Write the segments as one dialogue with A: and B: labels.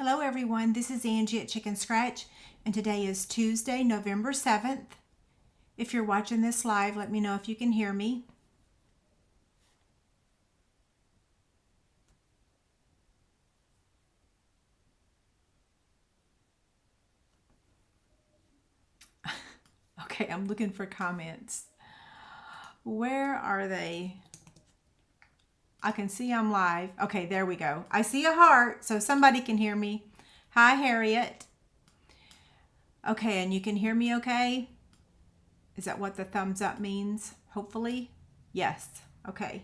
A: Hello everyone, this is Angie at Chicken Scratch, and today is Tuesday, November 7th. If you're watching this live, let me know if you can hear me. Okay, I'm looking for comments. Where are they? I can see I'm live. Okay, there we go. I see a heart, so somebody can hear me. Hi, Harriet. Okay, and you can hear me okay? Is that what the thumbs up means? Hopefully? Yes. Okay.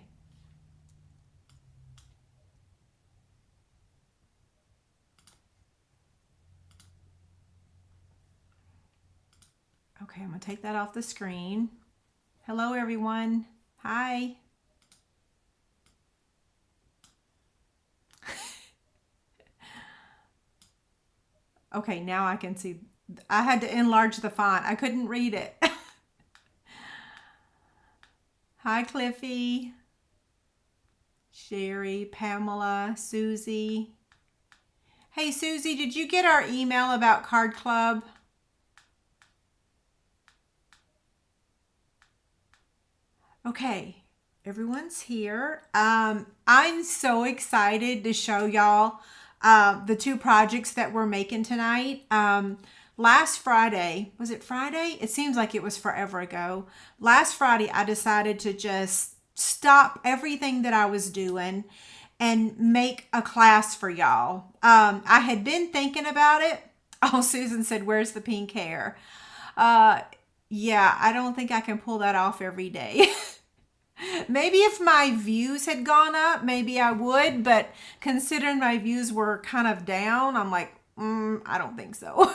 A: Okay, I'm going to take that off the screen. Hello, everyone. Hi. Okay, now I can see. I had to enlarge the font. I couldn't read it. Hi, Cliffy, Sherry, Pamela, Susie. Hey, Susie, did you get our email about Card Club? Okay, everyone's here. I'm so excited to show y'all the two projects that we're making tonight. Last Friday, was it Friday? It seems like it was forever ago. Last Friday, I decided to just stop everything that I was doing and make a class for y'all. I had been thinking about it. Oh, Susan said, "Where's the pink hair?" Yeah, I don't think I can pull that off every day. Maybe if my views had gone up, maybe I would, but considering my views were kind of down, I'm like, I don't think so.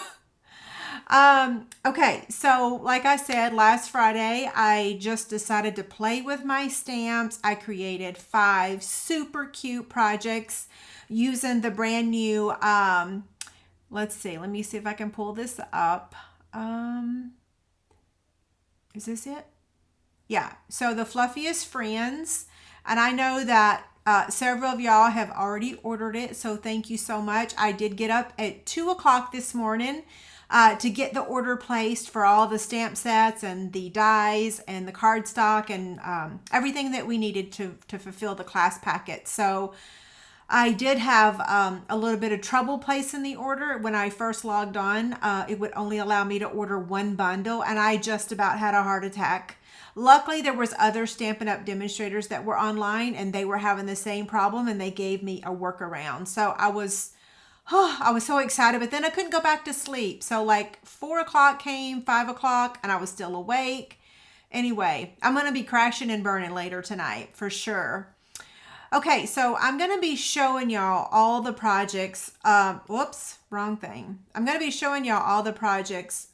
A: Okay, so like I said, last Friday, I just decided to play with my stamps. I created 5 super cute projects using the brand new, let's see, let me see if I can pull this up. Is this it? Yeah, so the Fluffiest Friends, and I know that several of y'all have already ordered it, so thank you so much. I did get up at 2 o'clock this morning to get the order placed for all the stamp sets and the dies and the cardstock and everything that we needed to fulfill the class packet. So I did have a little bit of trouble placing the order. When I first logged on, it would only allow me to order 1 bundle, and I just about had a heart attack. Luckily, there was other Stampin' Up! Demonstrators that were online, and they were having the same problem, and they gave me a workaround. So I was so excited, but then I couldn't go back to sleep. So like 4 o'clock came, 5 o'clock, and I was still awake. Anyway, I'm going to be crashing and burning later tonight for sure. Okay, so I'm going to be showing y'all all the projects. Whoops, wrong thing. I'm going to be showing y'all all the projects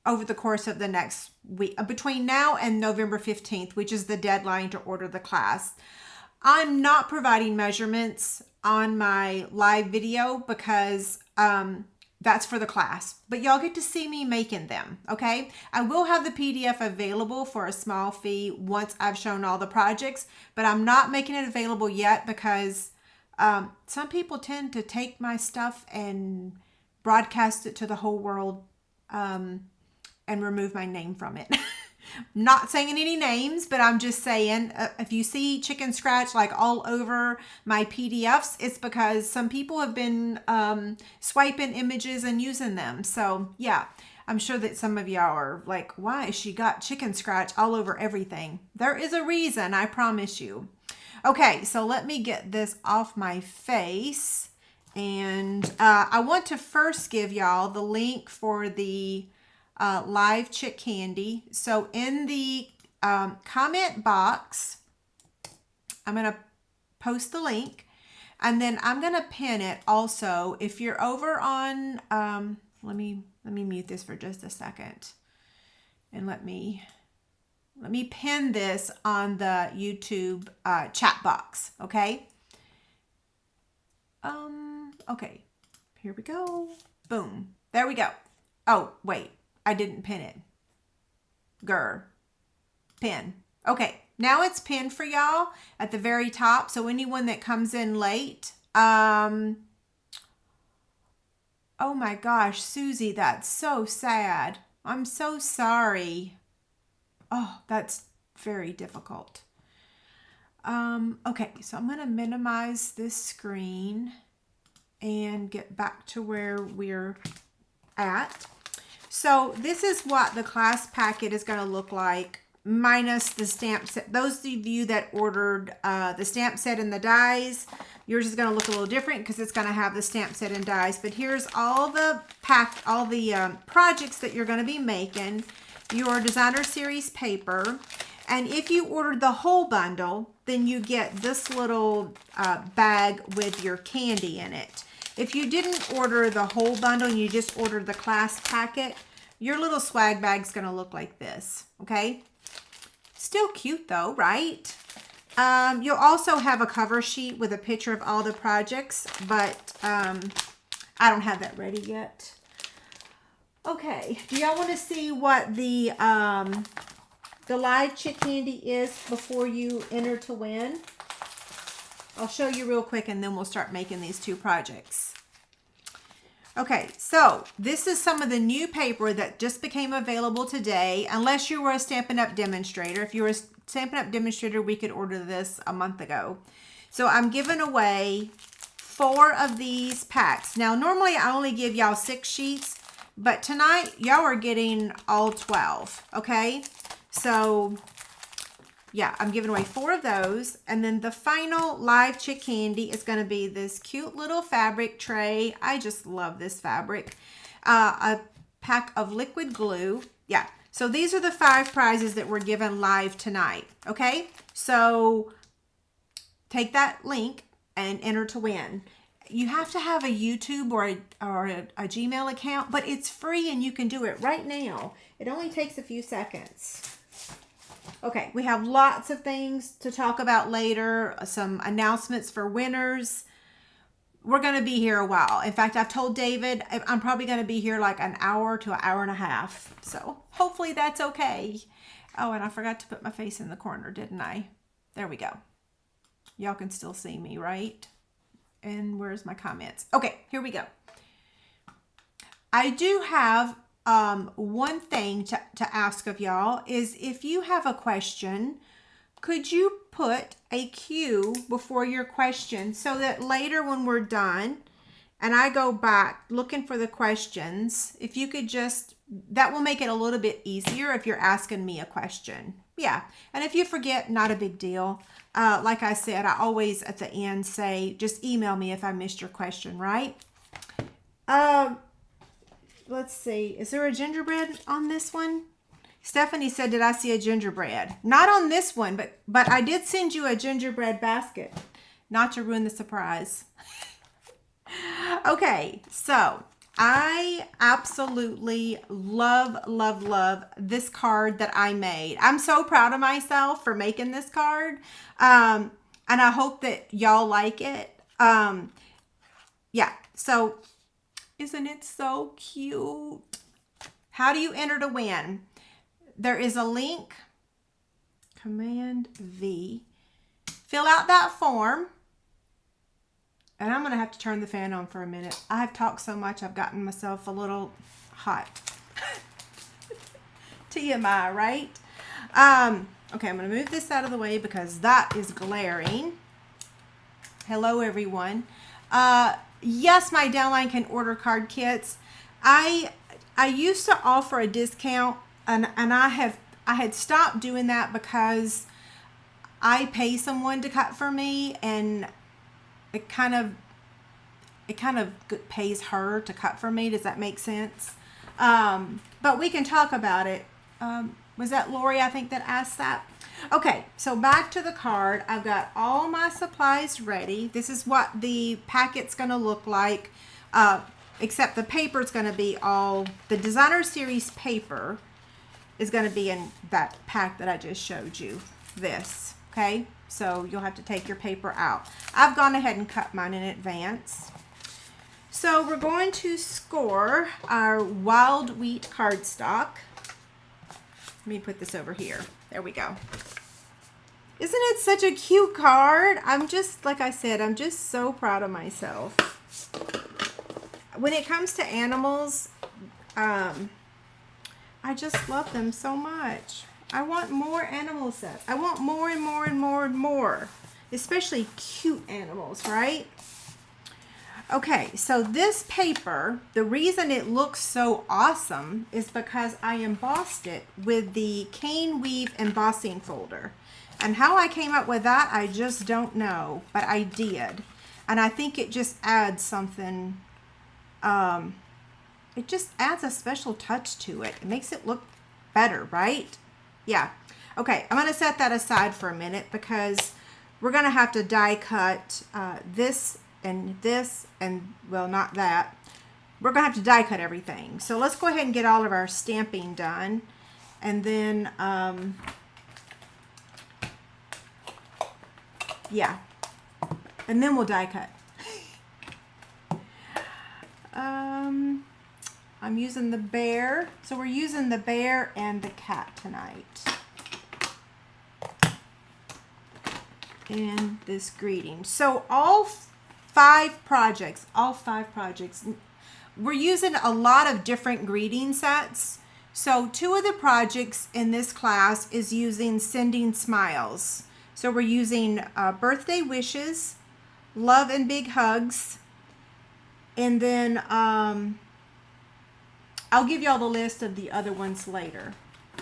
A: over the course of the next week, between now and November 15th, which is the deadline to order the class. I'm not providing measurements on my live video because that's for the class, but y'all get to see me making them, okay? I will have the PDF available for a small fee once I've shown all the projects, but I'm not making it available yet because some people tend to take my stuff and broadcast it to the whole world and remove my name from it. Not saying any names, but I'm just saying if you see Chicken Scratch like all over my PDFs, it's because some people have been swiping images and using them. So yeah, I'm sure that some of y'all are like, why she got Chicken Scratch all over everything? There is a reason, I promise you. Okay, so let me get this off my face. And I want to first give y'all the link for the live chick candy. So in the comment box, I'm going to post the link, and then I'm going to pin it also. If you're over on, let me mute this for just a second, and let me pin this on the YouTube chat box. Okay. Okay. Here we go. Boom. There we go. Oh, wait. I didn't pin it. Pin. Okay, now it's pinned for y'all at the very top. So anyone that comes in late, Oh my gosh, Susie, that's so sad. I'm so sorry. Oh, that's very difficult. Okay, so I'm going to minimize this screen and get back to where we're at. So this is what the class packet is going to look like, minus the stamp set. Those of you that ordered the stamp set and the dies, yours is going to look a little different because it's going to have the stamp set and dies. But here's all the projects that you're going to be making, your designer series paper. And if you ordered the whole bundle, then you get this little bag with your candy in it. If you didn't order the whole bundle and you just ordered the class packet, your little swag bag's going to look like this, okay? Still cute though, right? You'll also have a cover sheet with a picture of all the projects, but I don't have that ready yet. Okay, do y'all want to see what the live chick candy is before you enter to win? I'll show you real quick and then we'll start making these two projects. Okay, so this is some of the new paper that just became available today, unless you were a Stampin' Up! Demonstrator. If you were a Stampin' Up! Demonstrator, we could order this a month ago. So I'm giving away 4 of these packs. Now, normally I only give y'all 6 sheets, but tonight y'all are getting all 12, okay? So yeah, I'm giving away 4 of those. And then the final live chick candy is going to be this cute little fabric tray. I just love this fabric. A pack of liquid glue. Yeah, so these are the 5 prizes that we're giving live tonight. Okay, so take that link and enter to win. You have to have a YouTube or a Gmail account, but it's free and you can do it right now. It only takes a few seconds. Okay, we have lots of things to talk about later, some announcements for winners. We're going to be here a while. In fact, I've told David I'm probably going to be here like an hour to an hour and a half. So hopefully that's okay. Oh, and I forgot to put my face in the corner, didn't I? There we go. Y'all can still see me, right? And where's my comments? Okay, here we go. I do have one thing to ask of y'all is if you have a question, could you put a Q before your question so that later when we're done and I go back looking for the questions, if you could just, that will make it a little bit easier if you're asking me a question. Yeah, and if you forget, not a big deal. Like I said, I always at the end say, just email me if I missed your question, right? Let's see. Is there a gingerbread on this one? Stephanie said, did I see a gingerbread? Not on this one, but I did send you a gingerbread basket. Not to ruin the surprise. Okay, so I absolutely love this card that I made. I'm so proud of myself for making this card. And I hope that y'all like it. Yeah, so isn't it so cute? How do you enter to win? There is a link, Command V. Fill out that form. And I'm going to have to turn the fan on for a minute. I've talked so much, I've gotten myself a little hot. TMI, right? Okay, I'm going to move this out of the way because that is glaring. Hello, everyone. Yes, my downline can order card kits. I used to offer a discount, and I had stopped doing that because I pay someone to cut for me, and it kind of pays her to cut for me. Does that make sense? But we can talk about it. Was that Lori, I think, that asked that? Okay, so back to the card. I've got all my supplies ready. This is what the packet's going to look like, except the paper's going to be all, the designer series paper is going to be in that pack that I just showed you, this, okay? So you'll have to take your paper out. I've gone ahead and cut mine in advance. So we're going to score our wild wheat cardstock. Let me put this over here. There we go. Isn't it such a cute card? I'm just, like I said, I'm just so proud of myself. when it comes to animals, I just love them so much. I want more animal sets. I want more and more and more and more, especially cute animals, right? Okay, so this paper, the reason it looks so awesome is because I embossed it with the Cane Weave embossing folder. And how I came up with that, I just don't know, but I did. And I think it just adds something, it just adds a special touch to it. It makes it look better, right? Yeah. Okay, I'm going to set that aside for a minute because we're going to have to die cut this and this and, well, not that. We're going to have to die cut everything. So let's go ahead and get all of our stamping done. And then, yeah. And then we'll die cut. I'm using the bear. So we're using the bear and the cat tonight. And this greeting. So all five projects, we're using a lot of different greeting sets. So 2 of the projects in this class is using Sending Smiles. So we're using Birthday Wishes, Love and Big Hugs, and then I'll give y'all the list of the other ones later.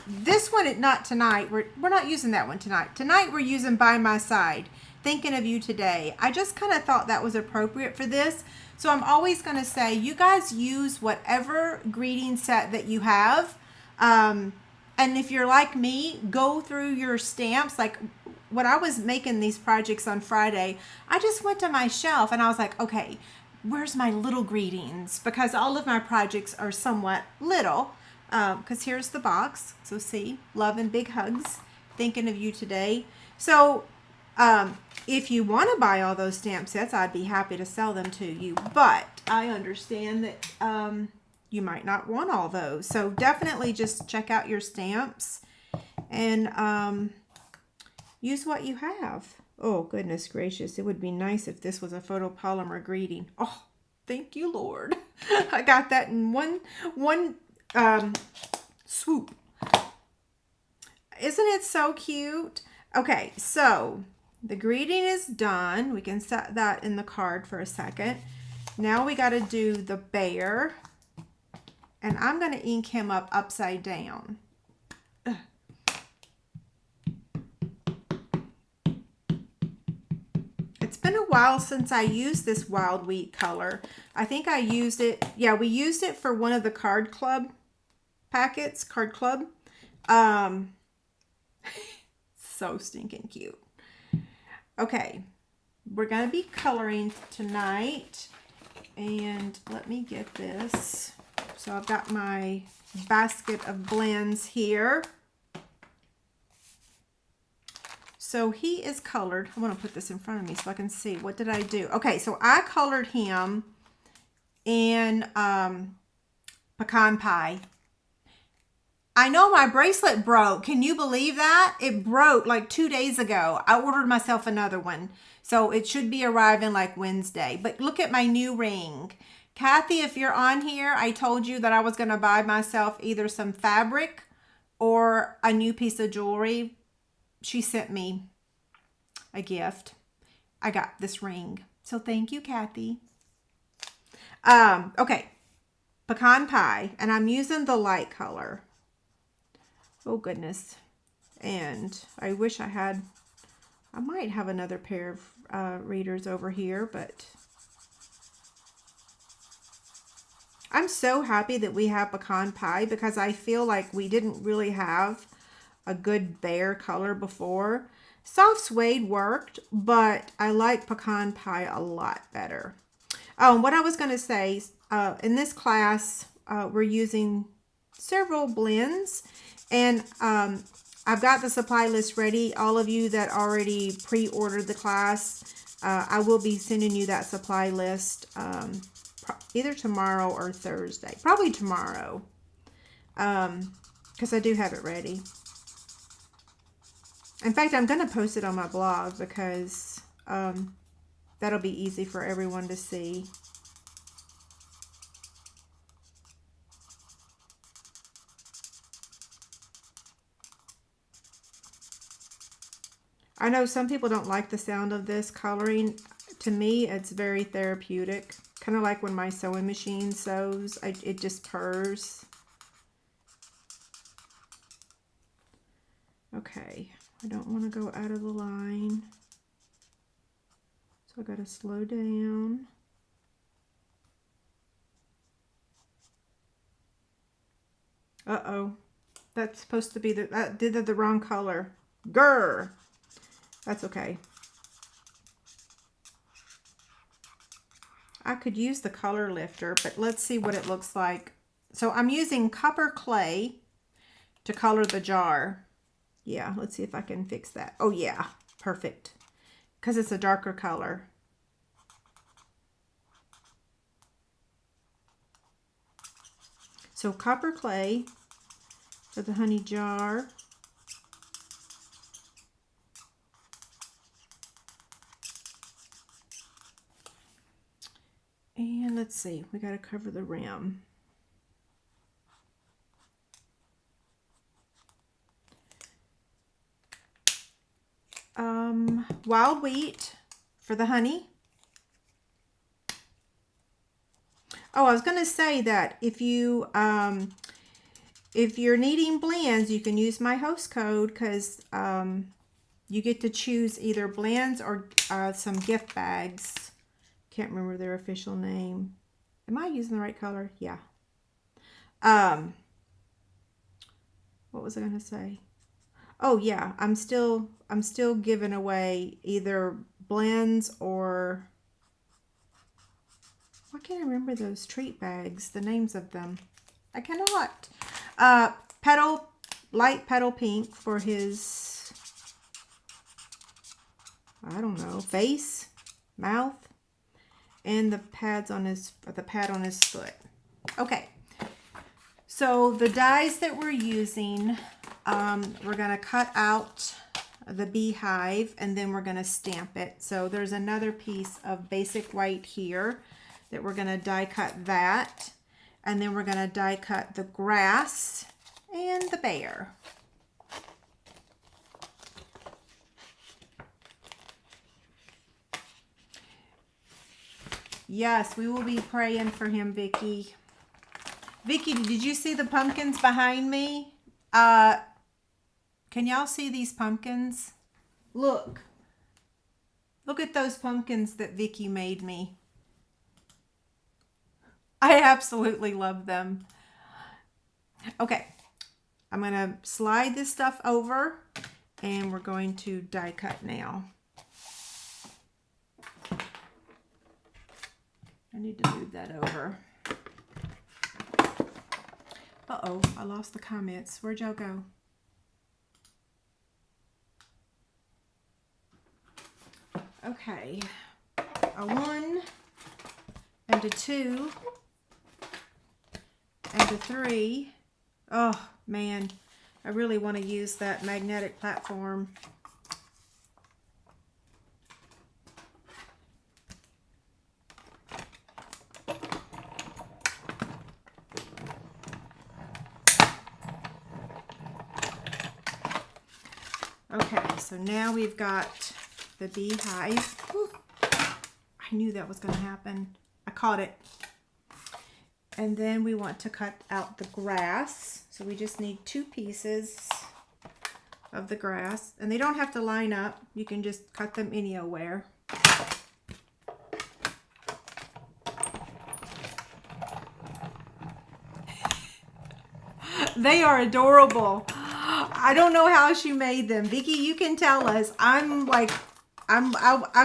A: This one, not tonight. We're not using that one tonight. Tonight we're using By My Side, Thinking of You Today. I just kind of thought that was appropriate for this. So I'm always going to say, you guys use whatever greeting set that you have. And if you're like me, go through your stamps. Like when I was making these projects on Friday, I just went to my shelf and I was like, okay, where's my little greetings? Because all of my projects are somewhat little. Because here's the box. So see, Love and Big Hugs, Thinking of You Today. So if you want to buy all those stamp sets, I'd be happy to sell them to you. But I understand that you might not want all those. So definitely just check out your stamps and use what you have. Oh, goodness gracious. It would be nice if this was a photopolymer greeting. Oh, thank you, Lord. I got that in one swoop. Isn't it so cute? Okay, so the greeting is done. We can set that in the card for a second. Now we got to do the bear. And I'm going to ink him up upside down. Ugh. It's been a while since I used this Wild Wheat color. I think I used it, yeah, we used it for one of the Card Club packets, Card Club. So stinking cute. Okay, we're going to be coloring tonight. And let me get this. So I've got my basket of blends here. So he is colored. I want to put this in front of me so I can see. What did I do? Okay, so I colored him in pecan pie. I know my bracelet broke. Can you believe that? It broke like 2 days ago. I ordered myself another one. So it should be arriving like Wednesday. But look at my new ring. Kathy, if you're on here, I told you that I was going to buy myself either some fabric or a new piece of jewelry. She sent me a gift. I got this ring. So thank you, Kathy. Okay. Pecan pie. And I'm using the light color. Oh, goodness. And I wish I might have another pair of readers over here, but I'm so happy that we have pecan pie because I feel like we didn't really have a good bear color before. Soft suede worked, but I like pecan pie a lot better. What I was going to say, in this class, we're using several blends, and I've got the supply list ready. All of you that already pre-ordered the class, I will be sending you that supply list either tomorrow or Thursday. Probably tomorrow, because I do have it ready. In fact, I'm going to post it on my blog because that'll be easy for everyone to see. I know some people don't like the sound of this coloring. To me, it's very therapeutic. Kind of like when my sewing machine sews, it just purrs. Okay, I don't want to go out of the line. So I got to slow down. Uh-oh. That's supposed to be did the wrong color. Grr. That's okay. I could use the color lifter, but let's see what it looks like. So I'm using copper clay to color the jar. Yeah, let's see if I can fix that. Oh yeah, perfect. Because it's a darker color. So copper clay for the honey jar. And let's see, we got to cover the rim. Wild wheat for the honey. Oh, I was going to say that if you're needing blends, you can use my host code, because you get to choose either blends or some gift bags. Can't remember their official name. Am I using the right color? Yeah. What was I going to say? Oh yeah, I'm still giving away either blends or, why can't I remember those treat bags, the names of them? I cannot. Light petal pink for his, I don't know, face, mouth, and the pad on his foot. Okay. So the dies that we're using, we're going to cut out the beehive and then we're going to stamp it. So there's another piece of basic white here that we're going to die cut that. And then we're going to die cut the grass and the bear. Yes, we will be praying for him, Vicki. Vicki, did you see the pumpkins behind me? Can y'all see these pumpkins? Look. Look at those pumpkins that Vicki made me. I absolutely love them. Okay. I'm going to slide this stuff over and we're going to die cut now. I need to move that over. Uh-oh, I lost the comments. Where'd y'all go? Okay, a 1 and a 2 and a 3. Oh man, I really want to use that magnetic platform. Okay, so now we've got the beehive. Whew. I knew that was going to happen. I caught it. And then we want to cut out the grass. So we just need 2 pieces of the grass. And they don't have to line up. You can just cut them anywhere. They are adorable. I don't know how she made them. Vicki, you can tell us. I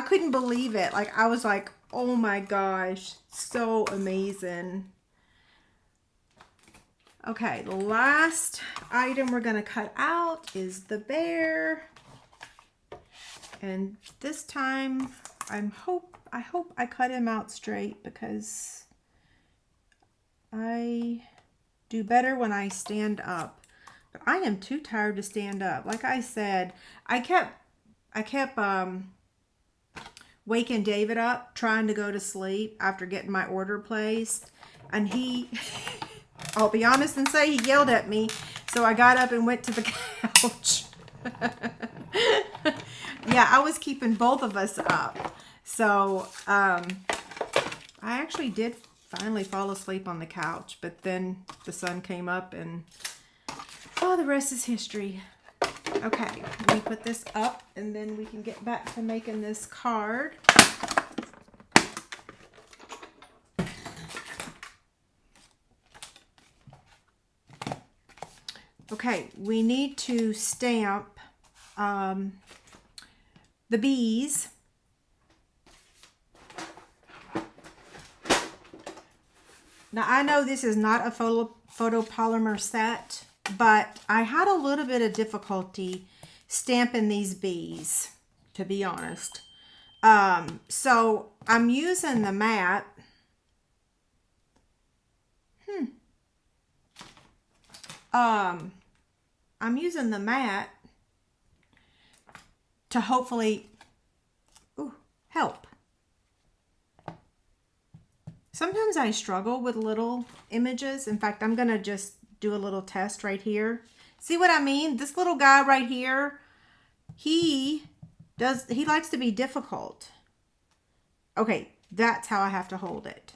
A: couldn't believe it. Like, I was like, oh my gosh, so amazing. Okay, the last item we're gonna cut out is the bear. And this time, I hope I cut him out straight, because I do better when I stand up. But I am too tired to stand up. Like I said, I kept waking David up trying to go to sleep after getting my order placed, and he I'll be honest and say he yelled at me, so I got up and went to the couch. Yeah, I was keeping both of us up. So, I actually did finally fall asleep on the couch, but then the sun came up and, oh, the rest is history. Okay, let me put this up and then we can get back to making this card. Okay, we need to stamp the bees. Now, I know this is not a photopolymer set, but I had a little bit of difficulty stamping these bees, to be honest. So I'm using the mat. I'm using the mat to hopefully help. Sometimes I struggle with little images. In fact, I'm going to just do a little test right here. See what I mean? This little guy right here, he likes to be difficult. Okay, that's how I have to hold it.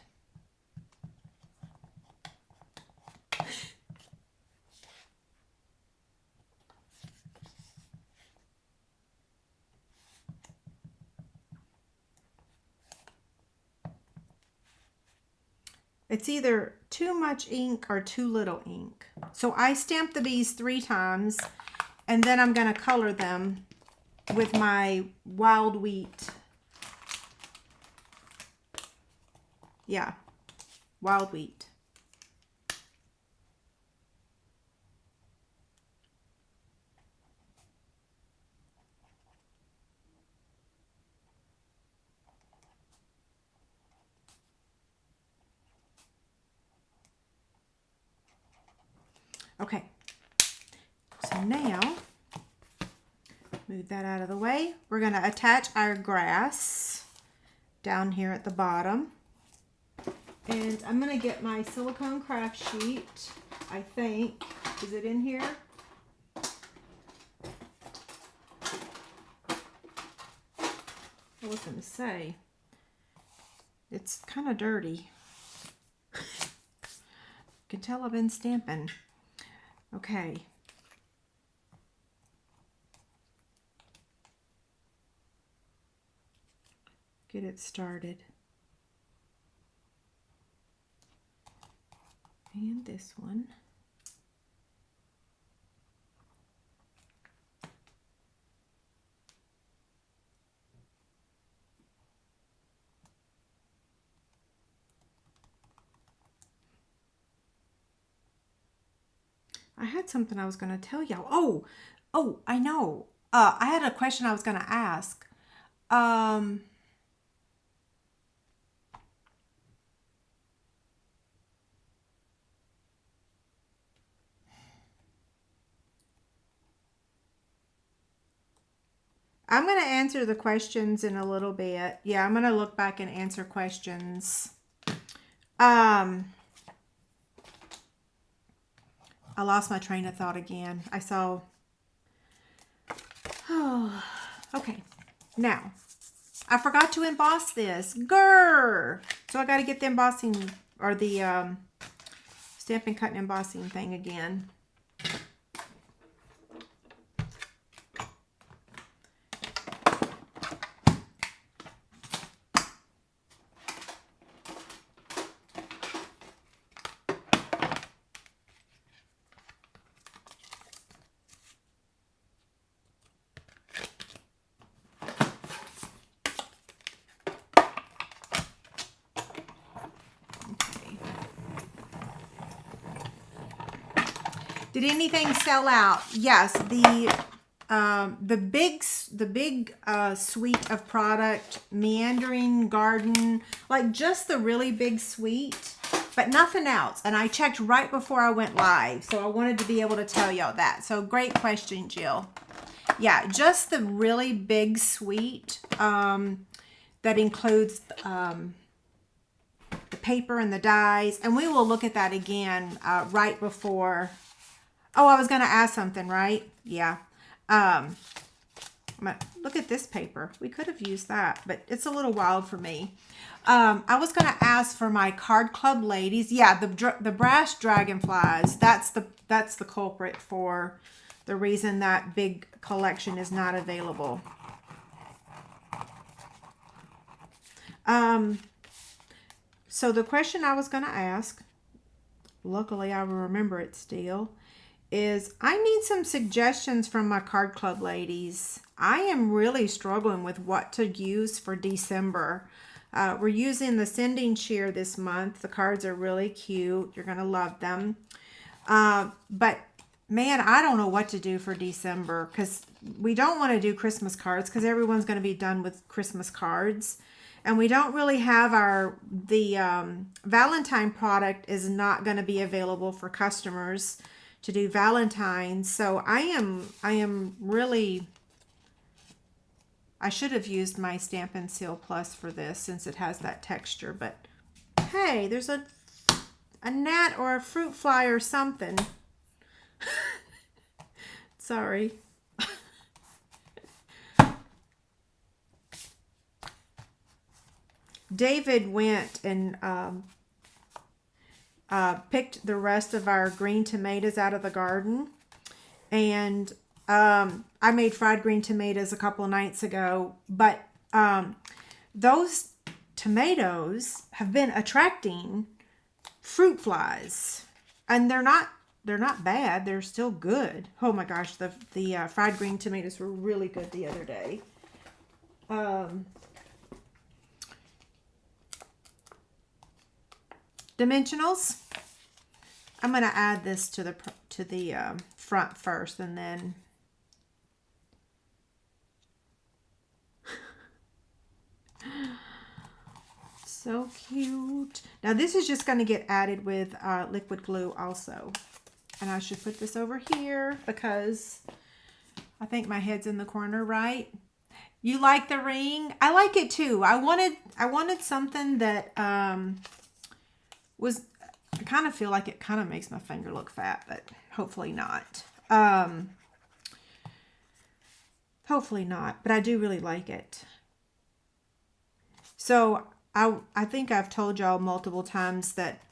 A: It's either too much ink or too little ink. So I stamped the bees 3 times, and then I'm going to color them with my wild wheat. Yeah, wild wheat. Okay, so now, move that out of the way. We're going to attach our grass down here at the bottom. And I'm going to get my silicone craft sheet, I think. Is it in here? I was going to say, it's kind of dirty. You can tell I've been stamping. Okay. Get it started. And this one. I had something I was going to tell y'all. Oh, I know. I had a question I was going to ask. I'm going to answer the questions in a little bit. Yeah, I'm going to look back and answer questions. I lost my train of thought again. I saw... Oh, okay. Now, I forgot to emboss this. Grrr! So I got to get the embossing, or the Stampin' Cut and embossing thing again. Did anything sell out? Yes, the big suite of product, Meandering Garden, like just the really big suite, but nothing else. And I checked right before I went live, so I wanted to be able to tell y'all that. So great question, Jill. Yeah, just the really big suite that includes the paper and the dies, and we will look at that again right before. Oh, I was going to ask something, right? Yeah. Look at this paper. We could have used that, but it's a little wild for me. I was going to ask for my card club ladies. Yeah, the brass dragonflies. That's the culprit for the reason that big collection is not available. So the question I was going to ask, luckily I will remember it still, is I need some suggestions from my card club ladies. I am really struggling with what to use for December. We're using the Sending Cheer this month. The cards are really cute. You're going to love them. But man, I don't know what to do for December because we don't want to do Christmas cards because everyone's going to be done with Christmas cards. And we don't really have the Valentine product is not going to be available for customers to do Valentine's. So I am really, I should have used my Stampin' Seal Plus for this since it has that texture, but hey, there's a gnat or a fruit fly or something. Sorry. David went and picked the rest of our green tomatoes out of the garden. And I made fried green tomatoes a couple of nights ago. But those tomatoes have been attracting fruit flies. And they're not bad. They're still good. Oh my gosh, the fried green tomatoes were really good the other day. Dimensionals. I'm going to add this to the front first, and then so cute. Now this is just going to get added with liquid glue also, and I should put this over here because I think my head's in the corner, right? You like the ring? I like it too. I wanted something that was, I kind of feel like it kind of makes my finger look fat, but hopefully not. Hopefully not, but I do really like it. So I think I've told y'all multiple times that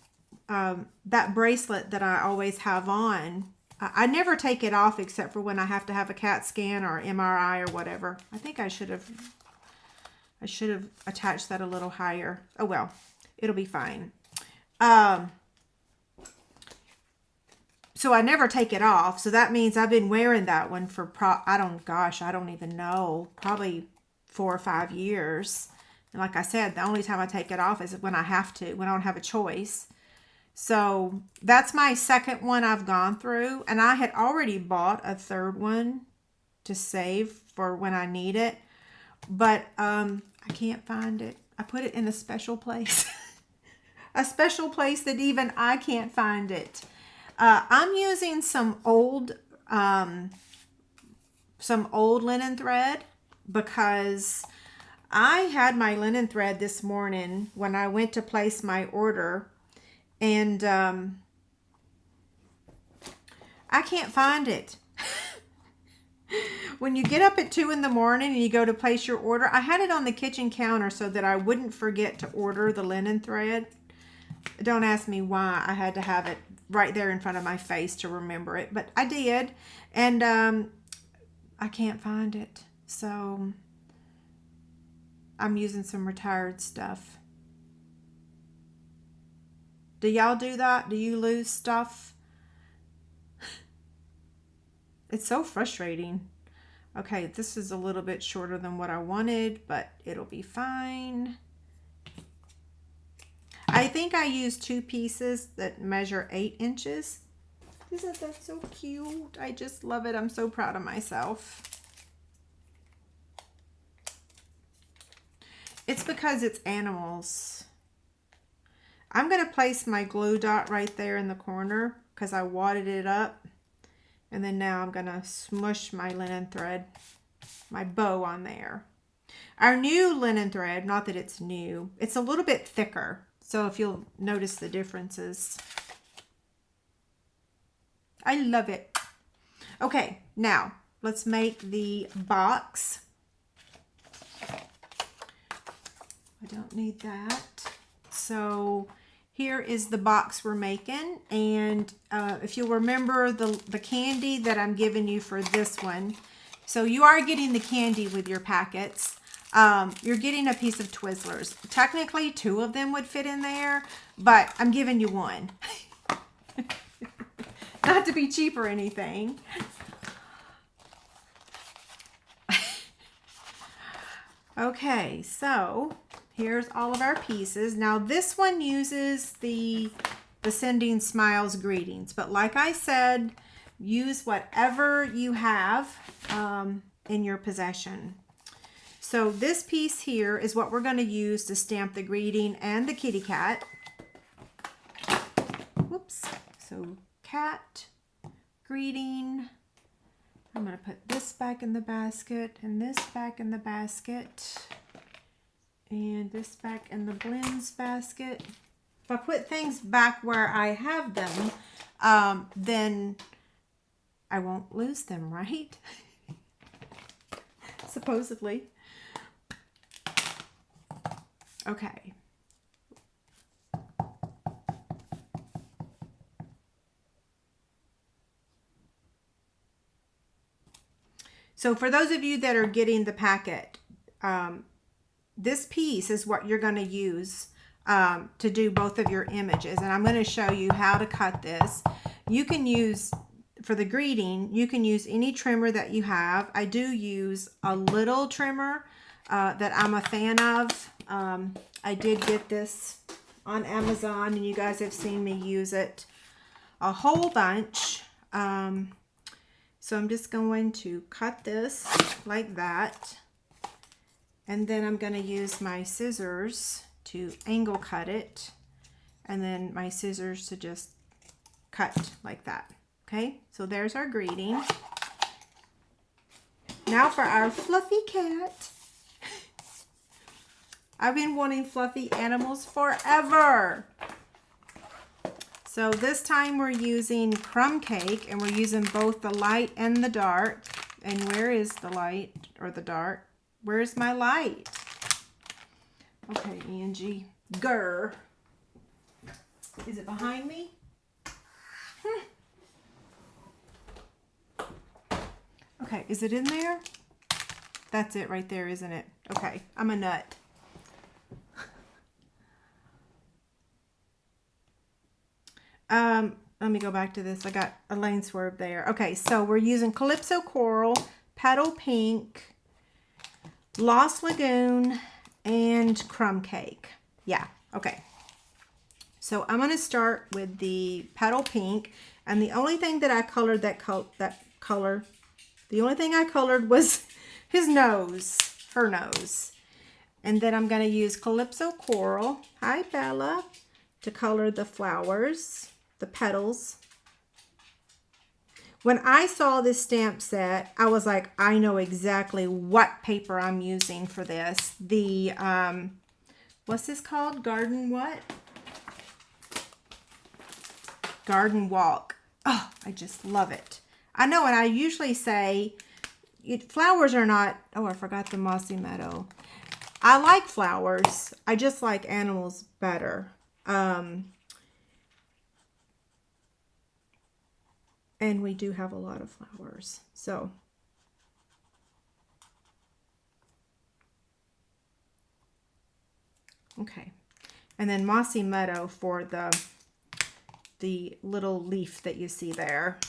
A: that bracelet that I always have on, I never take it off except for when I have to have a CAT scan or MRI or whatever. I think I should have attached that a little higher. Oh well, it'll be fine. So I never take it off. So that means I've been wearing that one for I don't even know, probably 4 or 5 years. And like I said, the only time I take it off is when I have to, when I don't have a choice. So that's my second one I've gone through. And I had already bought a third one to save for when I need it. But I can't find it. I put it in a special place. A special place that even I can't find it. I'm using some old linen thread because I had my linen thread this morning when I went to place my order, and I can't find it. When you get up at 2 in the morning and you go to place your order, I had it on the kitchen counter so that I wouldn't forget to order the linen thread. Don't ask me why I had to have it right there in front of my face to remember it, but I did, and I can't find it, so I'm using some retired stuff. Do y'all do that? Do you lose stuff? It's so frustrating. Okay, this is a little bit shorter than what I wanted, but it'll be fine. I think I used 2 pieces that measure 8 inches. Isn't that so cute? I just love it. I'm so proud of myself. It's because it's animals. I'm going to place my glue dot right there in the corner because I wadded it up. And then now I'm going to smush my linen thread, my bow on there. Our new linen thread, not that it's new, it's a little bit thicker. So if you'll notice the differences. I love it. Okay, now let's make the box. I don't need that. So here is the box we're making. And if you'll remember the candy that I'm giving you for this one. So you are getting the candy with your packets. You're getting a piece of Twizzlers. Technically, 2 of them would fit in there, but I'm giving you 1. Not to be cheap or anything. Okay, so here's all of our pieces. Now this one uses the Sending Smiles greetings, but like I said, use whatever you have in your possession. So this piece here is what we're going to use to stamp the greeting and the kitty cat. Whoops. So cat, greeting. I'm going to put this back in the basket and this back in the basket and this back in the blends basket. If I put things back where I have them, then I won't lose them, right? Supposedly. Okay. So for those of you that are getting the packet, this piece is what you're going to use to do both of your images. And I'm going to show you how to cut this. You can use, for the greeting, you can use any trimmer that you have. I do use a little trimmer that I'm a fan of. I did get this on Amazon and you guys have seen me use it a whole bunch. So I'm just going to cut this like that. And then I'm going to use my scissors to angle cut it. And then my scissors to just cut like that. Okay, so there's our greeting. Now for our fluffy cat. I've been wanting fluffy animals forever. So this time we're using crumb cake and we're using both the light and the dark. And where is the light or the dark? Where's my light? Okay, Angie. Grr. Is it behind me? Okay, is it in there? That's it right there, isn't it? Okay, I'm a nut. Let me go back to this. I got a lane swerve there. Okay, so we're using Calypso Coral, Petal Pink, Lost Lagoon, and Crumb Cake. Yeah, okay. So I'm going to start with the Petal Pink, and the only thing that I colored the only thing I colored was his nose, her nose. And then I'm going to use Calypso Coral, hi Bella, to color the flowers, the petals. When I saw this stamp set, I was like, I know exactly what paper I'm using for this. The, what's this called? Garden what? Garden Walk. Oh, I just love it. I know, and I usually say, flowers are not, oh, I forgot the Mossy Meadow. I like flowers. I just like animals better. And we do have a lot of flowers. So, okay. And then Mossy Meadow for the little leaf that you see there.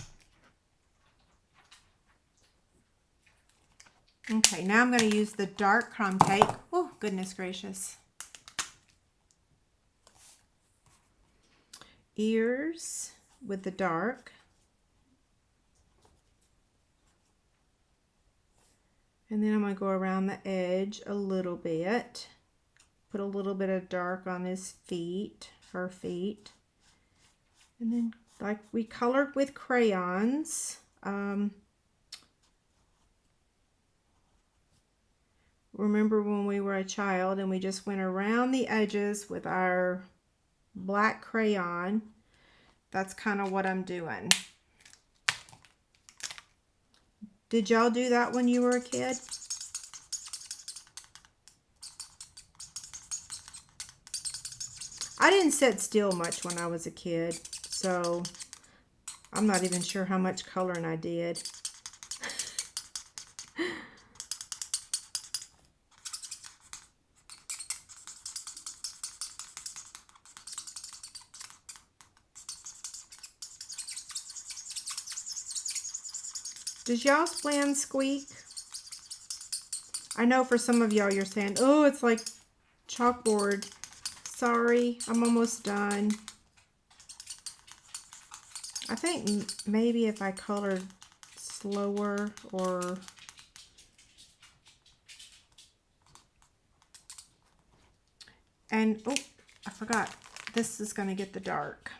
A: Okay, now I'm going to use the dark crumb cake. Oh, goodness gracious. Ears with the dark. And then I'm going to go around the edge a little bit. Put a little bit of dark on his feet, her feet. And then, like we colored with crayons, remember when we were a child and we just went around the edges with our black crayon? That's kind of what I'm doing. Did y'all do that when you were a kid? I didn't sit still much when I was a kid, so I'm not even sure how much coloring I did. Does y'all's plan squeak? I know for some of y'all you're saying, oh, it's like chalkboard. Sorry, I'm almost done. I think maybe if I colored slower or... And, oh, I forgot. This is going to get the dark.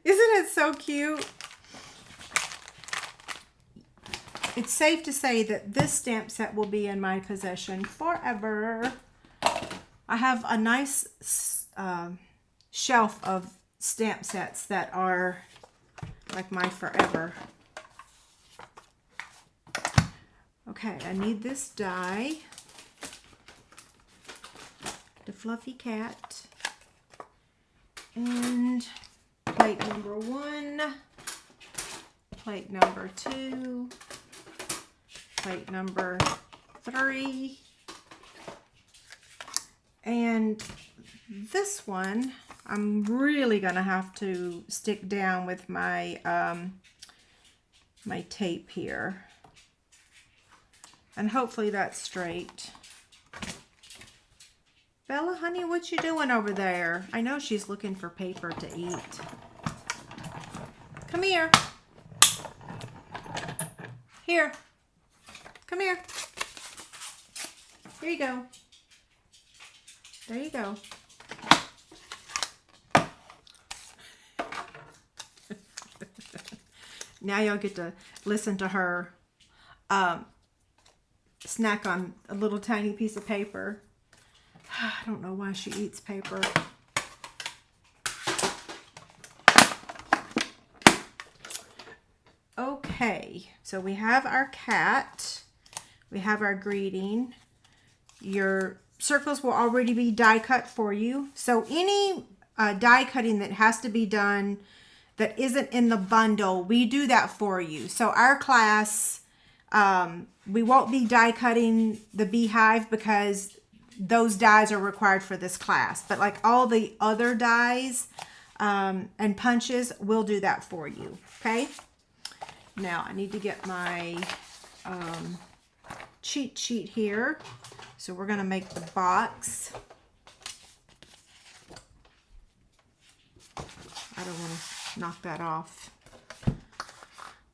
A: Isn't it so cute? It's safe to say that this stamp set will be in my possession forever. I have a nice shelf of stamp sets that are like my forever. Okay, I need this die. The Fluffy Cat. And plate number 1. Plate number 2. Plate number 3. And this one, I'm really gonna have to stick down with my my tape here. And hopefully that's straight. Bella, honey, what you doing over there? I know she's looking for paper to eat. Come here. Here. Come here. Here you go. There you go. Now y'all get to listen to her snack on a little tiny piece of paper. I don't know why she eats paper. Okay, so we have our cat. We have our greeting. Your circles will already be die cut for you. So any die cutting that has to be done that isn't in the bundle, we do that for you. So our class, we won't be die cutting the beehive because those dies are required for this class. But like all the other dies and punches, we'll do that for you. Okay? Now I need to get my cheat sheet here. So we're going to make the box. I don't want to knock that off.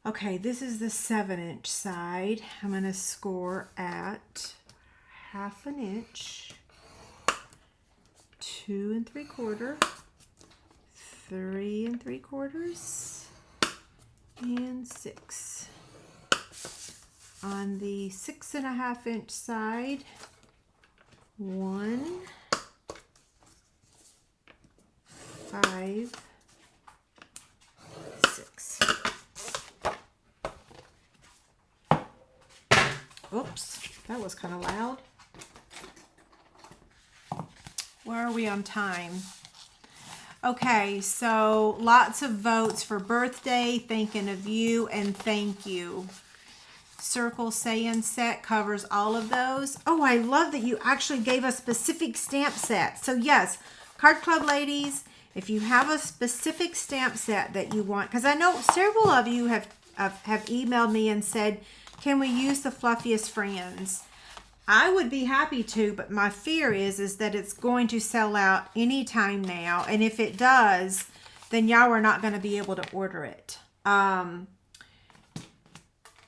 A: Okay, this is the 7-inch side. I'm going to score at 1/2 inch, 2 3/4, 3 3/4, and 6. On the 6 1/2 inch side, 1, 5, 6. Oops, that was kind of loud. Where are we on time? Okay, so lots of votes for birthday, thinking of you, and thank you. Circle Saiyan set covers all of those. Oh, I love that you actually gave us specific stamp sets. So yes, Card Club ladies, if you have a specific stamp set that you want, because I know several of you have emailed me and said, can we use the Fluffiest Friends? I would be happy to, but my fear is that it's going to sell out anytime now. And if it does, then y'all are not going to be able to order it. And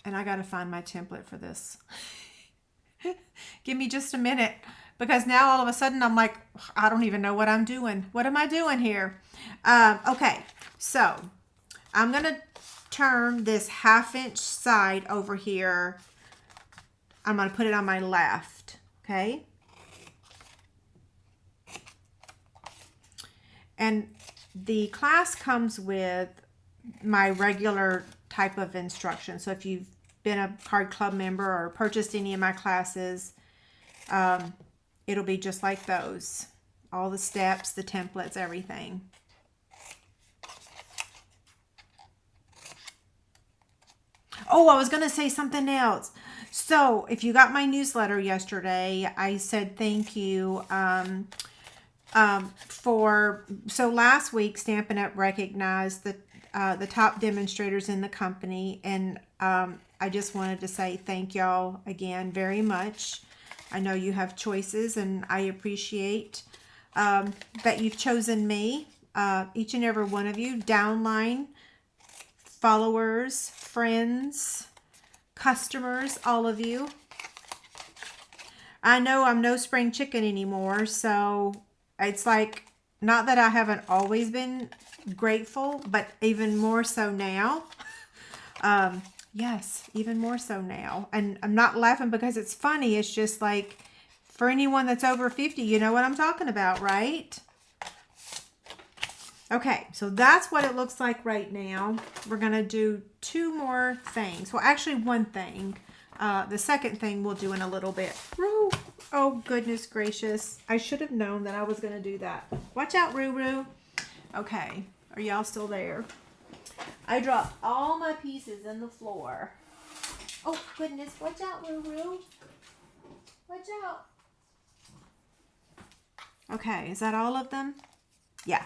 A: I got to find my template for this. Give me just a minute, because now all of a sudden I'm like, I don't even know what I'm doing. What am I doing here? Okay, so I'm going to turn this 1/2 inch side over here. I'm going to put it on my left, okay? And the class comes with my regular type of instruction. So if you've been a Card Club member or purchased any of my classes, it'll be just like those. All the steps, the templates, everything. Oh, I was going to say something else. So if you got my newsletter yesterday, I said thank you so last week Stampin' Up! Recognized the top demonstrators in the company, and I just wanted to say thank y'all again very much. I know you have choices, and I appreciate that you've chosen me, each and every one of you, downline, followers, friends, customers, all of you. I know I'm no spring chicken anymore, so it's like, not that I haven't always been grateful, but even more so now. Yes, even more so now. And I'm not laughing because it's funny. It's just like, for anyone that's over 50, you know what I'm talking about, right? Okay, so that's what it looks like right now. We're going to do 2 more things. Well, actually 1 thing. The second thing we'll do in a little bit. Roo! Oh, goodness gracious. I should have known that I was going to do that. Watch out, Roo. Okay, are y'all still there? I dropped all my pieces in the floor. Oh, goodness. Watch out, Roo. Watch out. Okay, is that all of them? Yeah.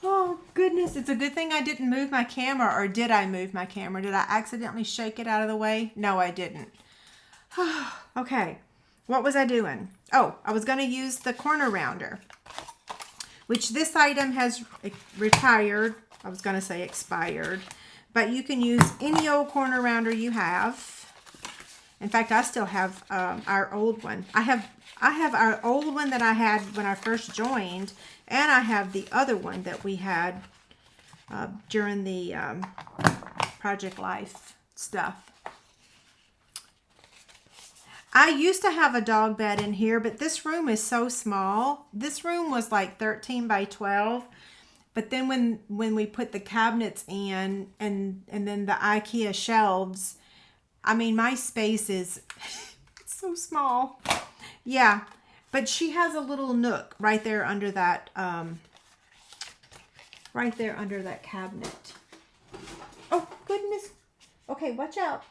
A: Oh, goodness. It's a good thing I didn't move my camera, or did I move my camera? Did I accidentally shake it out of the way? No, I didn't. Okay, what was I doing? Oh, I was going to use the corner rounder, which this item has retired. I was going to say expired, but you can use any old corner rounder you have. In fact, I still have our old one. I have our old one that I had when I first joined, and I have the other one that we had during the Project Life stuff. I used to have a dog bed in here, but this room is so small. This room was like 13 by 12. But then when we put the cabinets in and then the IKEA shelves, I mean, my space is so small. Yeah, but she has a little nook right there under that cabinet. Oh, goodness. Okay, watch out.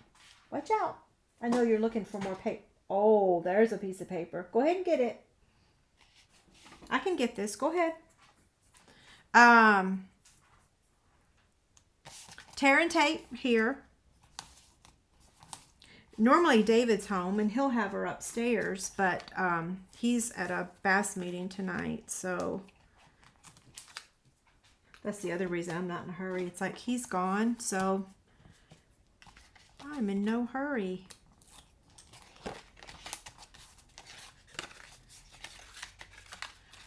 A: Watch out. I know you're looking for more paper. Oh, there's a piece of paper. Go ahead and get it. I can get this. Go ahead. Tear and tape here. Normally David's home and he'll have her upstairs, but he's at a BAS meeting tonight, so that's the other reason I'm not in a hurry. It's like he's gone, so I'm in no hurry.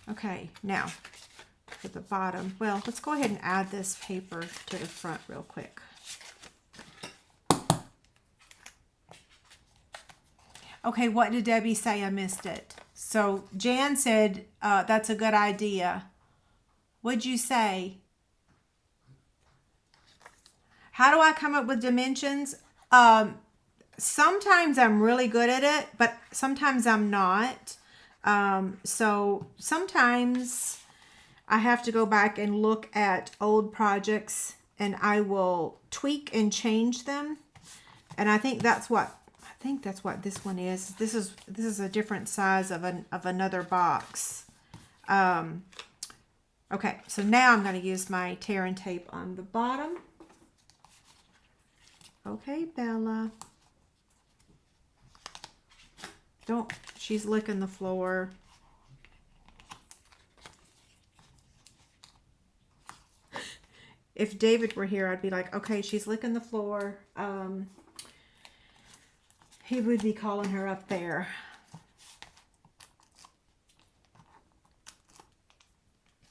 A: Okay, now for the bottom. Well, let's go ahead and add this paper to the front real quick. Okay, what did Debbie say? I missed it. So Jan said, that's a good idea. What'd you say? How do I come up with dimensions? Sometimes I'm really good at it, but sometimes I'm not. So sometimes I have to go back and look at old projects and I will tweak and change them. And I think that's what this one is. This is a different size of another box. Okay, so now I'm going to use my tear and tape on the bottom. Okay, Bella. Don't, she's licking the floor. If David were here, I'd be like, okay, she's licking the floor. He would be calling her up there.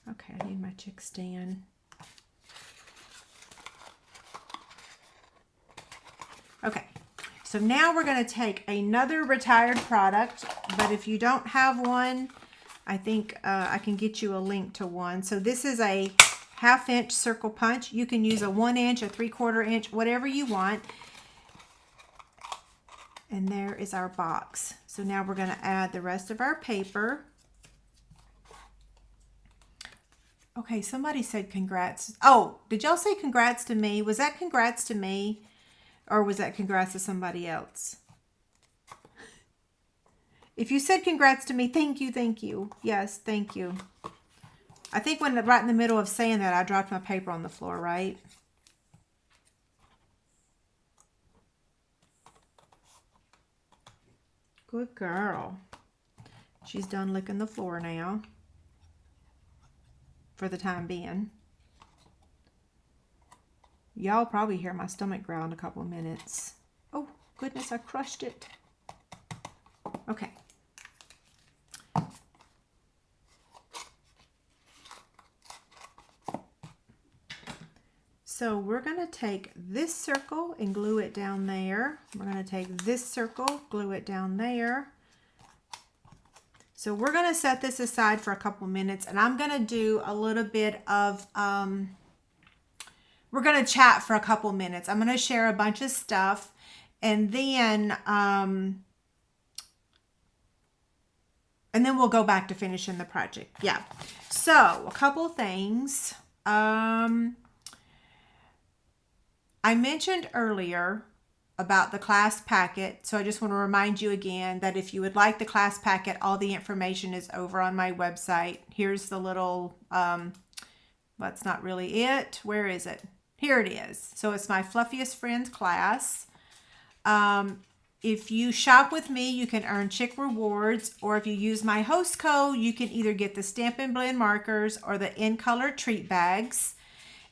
A: Okay, I need my chick stand. Okay, so now we're going to take another retired product, but if you don't have one, I think I can get you a link to one. So this is a 1/2 inch circle punch. You can use a 1 inch, a 3/4 inch, whatever you want. And there is our box. So now we're going to add the rest of our paper. Okay, somebody said congrats. Oh, did y'all say congrats to me? Was that congrats to me? Or was that congrats to somebody else? If you said congrats to me, thank you, thank you. Yes, thank you. I think when right in the middle of saying that, I dropped my paper on the floor, right? Good girl. She's done licking the floor now. For the time being. Y'all probably hear my stomach growl in a couple of minutes. Oh, goodness, I crushed it. Okay. So we're going to take this circle and glue it down there. We're going to take this circle, glue it down there. So we're going to set this aside for a couple minutes, and I'm going to do a little bit of, we're going to chat for a couple minutes. I'm going to share a bunch of stuff, and then we'll go back to finishing the project. Yeah. So a couple things. I mentioned earlier about the class packet. So I just want to remind you again that if you would like the class packet, all the information is over on my website. Here's the little, that's not really it. Where is it? Here it is. So it's my Fluffiest Friends class. If you shop with me, you can earn Chick rewards, or if you use my host code, you can either get the Stampin' Blend markers or the In Color treat bags.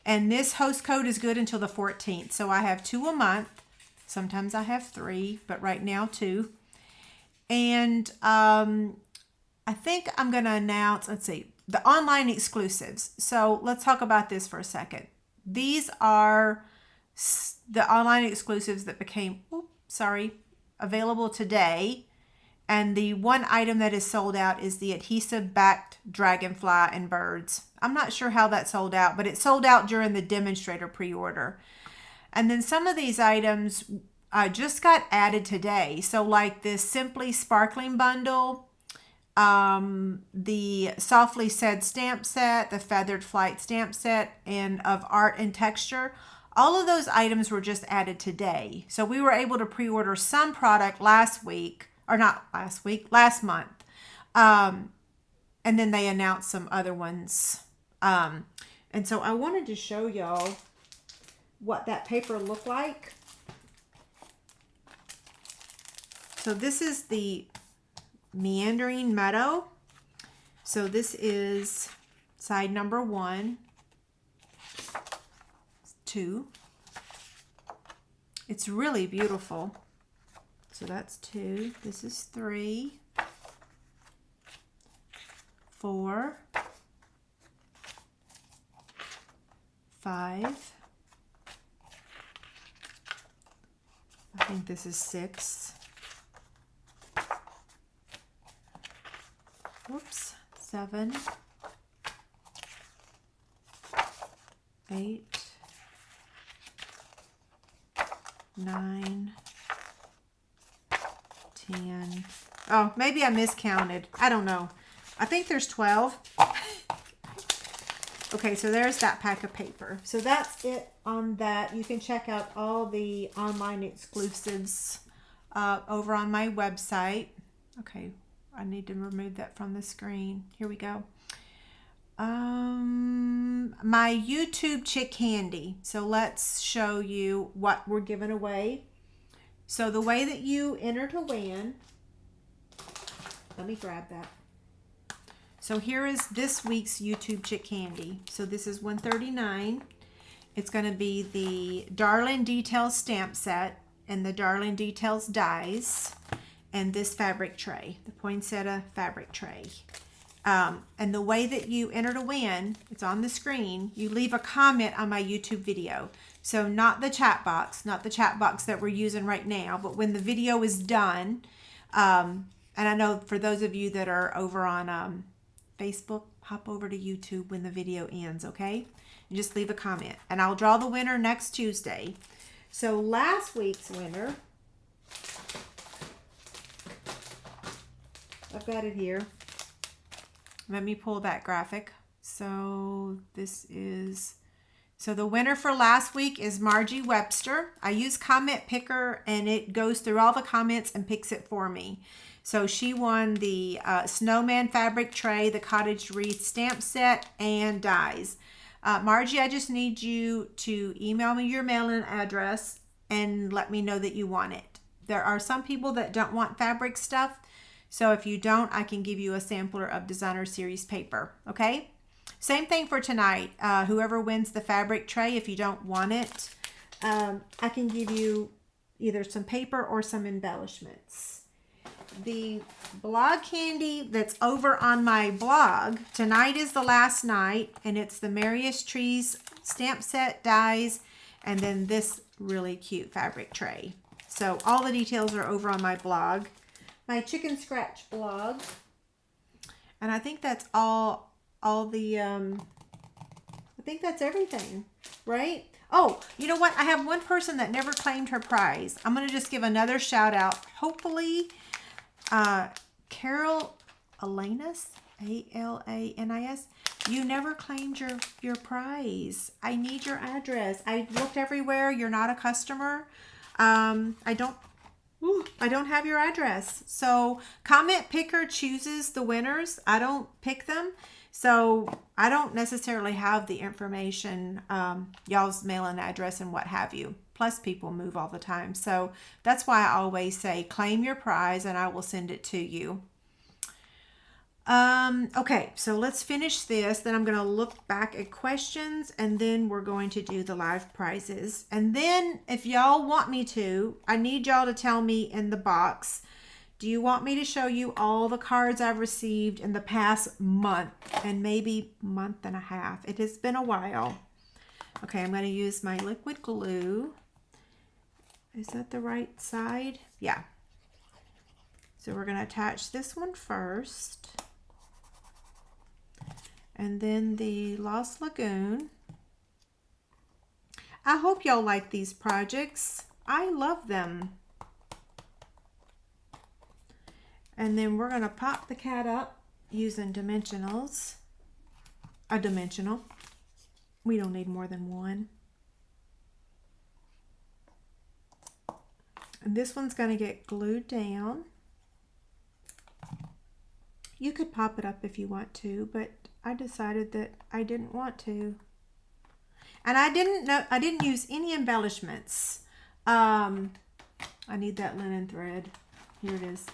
A: And this host code is good until the 14th. So I have 2 a month. Sometimes I have 3, but right now 2. And I think I'm going to announce, let's see, the online exclusives. So let's talk about this for a second. These are the online exclusives that became, available today. And the one item that is sold out is the adhesive backed dragonfly and birds. I'm not sure how that sold out, but it sold out during the demonstrator pre-order. And then some of these items just got added today. So like this Simply Sparkling bundle, the Softly Said stamp set, the Feathered Flight stamp set, and of Art and Texture. All of those items were just added today. So we were able to pre-order some product last month. And then they announced some other ones. And so I wanted to show y'all what that paper looked like. So this is the Meandering Meadow. So this is side number 1, 2. It's really beautiful. So that's 2. This is 3, 4, 5. I think this is 6. Whoops. 7, 8, 9, 10. Oh, maybe I miscounted. I don't know. I think there's 12. Okay, so there's that pack of paper. So that's it on that. You can check out all the online exclusives over on my website. Okay, I need to remove that from the screen. Here we go. My YouTube Chick Handy. So let's show you what we're giving away. So the way that you enter to win, let me grab that. So here is this week's YouTube Chick Handy. So this is $139. It's going to be the Darling Details stamp set and the Darling Details dies and this fabric tray, the poinsettia fabric tray. And the way that you enter to win, it's on the screen, you leave a comment on my YouTube video. So not the chat box that we're using right now, but when the video is done, and I know for those of you that are over on Facebook, hop over to YouTube when the video ends, okay? And just leave a comment. And I'll draw the winner next Tuesday. So last week's winner, I've got it here. Let me pull that graphic. So this is, so the winner for last week is Margie Webster. I use Comment Picker and it goes through all the comments and picks it for me. So she won the Snowman Fabric Tray, the Cottage Wreath Stamp Set, and dies. Margie, I just need you to email me your mailing address and let me know that you want it. There are some people that don't want fabric stuff. So if you don't, I can give you a sampler of Designer Series paper, okay? Same thing for tonight. Whoever wins the fabric tray, if you don't want it, I can give you either some paper or some embellishments. The blog candy that's over on my blog, tonight is the last night, and it's the Merriest Trees stamp set, dies, and then this really cute fabric tray. So all the details are over on my blog, my Chicken Scratch blog. And I think that's all the, I think that's everything, right? Oh, you know what? I have one person that never claimed her prize. I'm going to just give another shout out. Hopefully, Carol Alanis, A-L-A-N-I-S, you never claimed your prize. I need your address. I looked everywhere. You're not a customer. I don't have your address. So Comment Picker chooses the winners. I don't pick them. So I don't necessarily have the information, y'all's mailing address and what have you. Plus people move all the time. So that's why I always say claim your prize and I will send it to you. Okay, so let's finish this. Then I'm going to look back at questions and then we're going to do the live prizes. And then if y'all want me to, I need y'all to tell me in the box, do you want me to show you all the cards I've received in the past month and maybe month and a half? It has been a while. Okay, I'm going to use my liquid glue. Is that the right side? Yeah. So we're going to attach this one first. And then the Lost Lagoon. I hope y'all like these projects. I love them. And then we're going to pop the cat up using dimensionals. A dimensional. We don't need more than one. And this one's going to get glued down. You could pop it up if you want to, but I decided that I didn't want to. And I didn't use any embellishments. I need that linen thread. Here it is.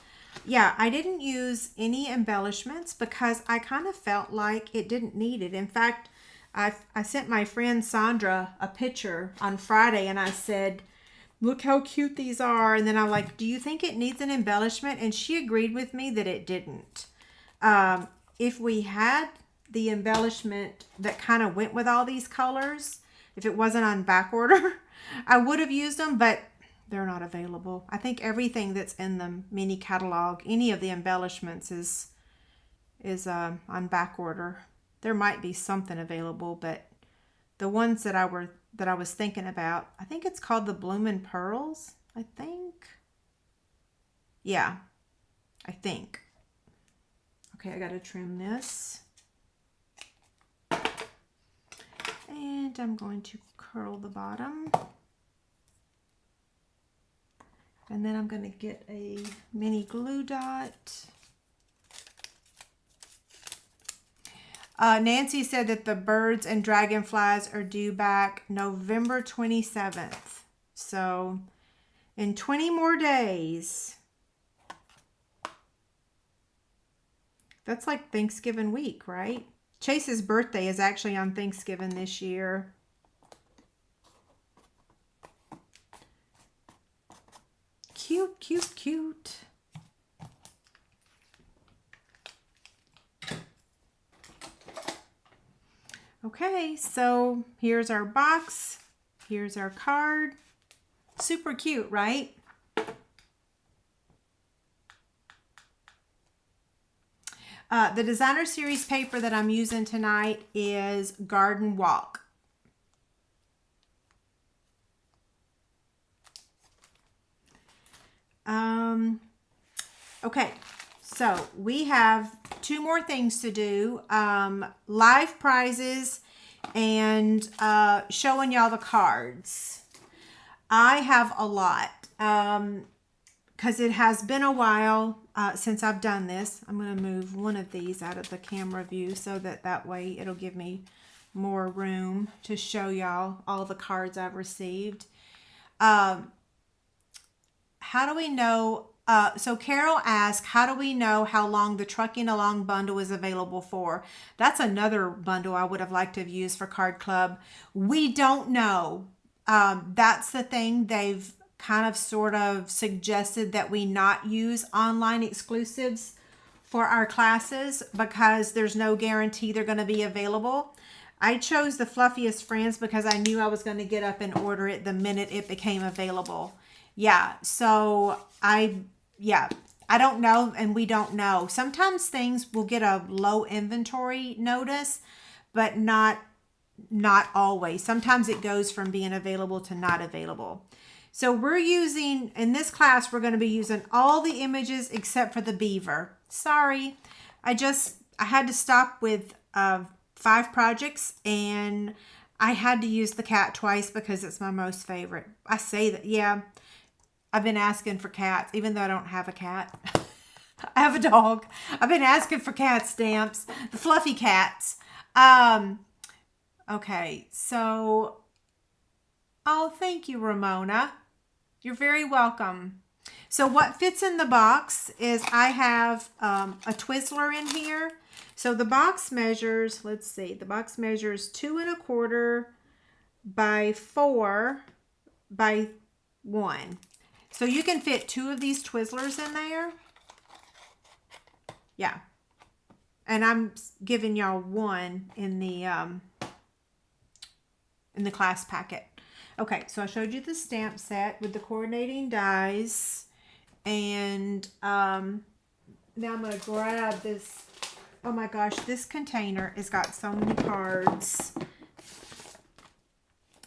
A: Yeah, I didn't use any embellishments because I kind of felt like it didn't need it. In fact, I sent my friend Sandra a picture on Friday and I said, look how cute these are. And then I'm like, do you think it needs an embellishment? And she agreed with me that it didn't. If we had the embellishment that kind of went with all these colors, if it wasn't on back order, I would have used them, but they're not available. I think everything that's in the mini catalog, any of the embellishments is on back order. There might be something available, but the ones that I was thinking about, I think it's called the Bloomin' Pearls, I think. Yeah, I think. Okay, I got to trim this. And I'm going to curl the bottom. And then I'm going to get a mini glue dot. Nancy said that the birds and dragonflies are due back November 27th. So in 20 more days. That's like Thanksgiving week, right? Chase's birthday is actually on Thanksgiving this year. Cute, cute, cute. Okay, so here's our box. Here's our card. Super cute, right? The designer series paper that I'm using tonight is Garden Walk. Okay, so we have 2 more things to do. Live prizes and showing y'all the cards. I have a lot because it has been a while since I've done this. I'm going to move one of these out of the camera view so that way it'll give me more room to show y'all all the cards I've received. How do we know? So Carol asked, how do we know how long the Trucking Along bundle is available for? That's another bundle I would have liked to have used for Card Club. We don't know. That's the thing. They've kind of sort of suggested that we not use online exclusives for our classes because there's no guarantee they're going to be available. I chose the Fluffiest Friends because I knew I was going to get up and order it the minute it became available. Yeah, so I don't know, and we don't know. Sometimes things will get a low inventory notice, but not always. Sometimes it goes from being available to not available. So we're using, in this class, we're going to be using all the images except for the beaver. Sorry, I had to stop with 5 projects, and I had to use the cat twice because it's my most favorite. I say that, yeah. I've been asking for cats, even though I don't have a cat. I have a dog. I've been asking for cat stamps, the fluffy cats. Okay, so, oh, thank you, Ramona. You're very welcome. So what fits in the box is I have a Twizzler in here. So the box measures, let's see, the box measures 2 1/4 by 4 by 1. So you can fit 2 of these Twizzlers in there. Yeah. And I'm giving y'all 1 in the class packet. Okay, so I showed you the stamp set with the coordinating dies. And now I'm going to grab this. Oh my gosh, this container has got so many cards.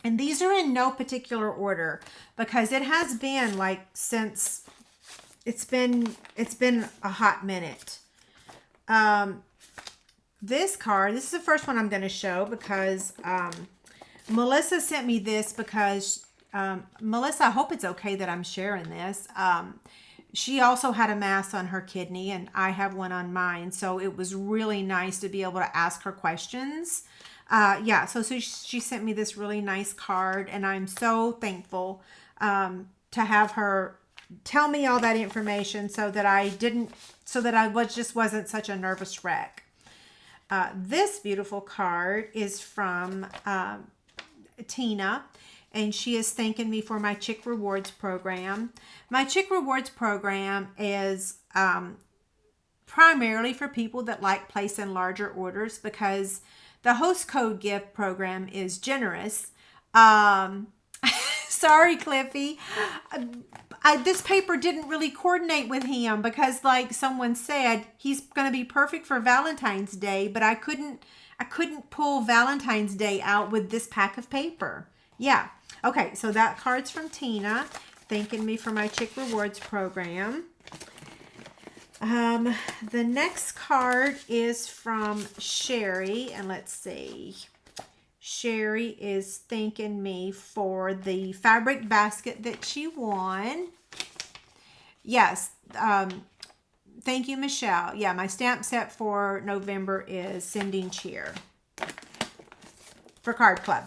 A: And these are in no particular order because it has been like since it's been a hot minute. This card, this is the first one I'm going to show because Melissa sent me this because Melissa, I hope it's okay that I'm sharing this. She also had a mass on her kidney and I have one on mine. So it was really nice to be able to ask her questions. Yeah, so she sent me this really nice card and I'm so thankful to have her tell me all that information so that I wasn't such a nervous wreck. This beautiful card is from Tina, and she is thanking me for my Chick Rewards program. My Chick Rewards program is primarily for people that like placing larger orders because the host code gift program is generous. Sorry, Cliffy. This paper didn't really coordinate with him because, like someone said, he's going to be perfect for Valentine's Day, but I couldn't pull Valentine's Day out with this pack of paper. Yeah. Okay, so that card's from Tina, thanking me for my Chick Rewards program. The next card is from Sherry, and let's see. Sherry is thanking me for the fabric basket that she won. Yes, thank you, Michelle. Yeah, my stamp set for November is Sending Cheer for Card Club.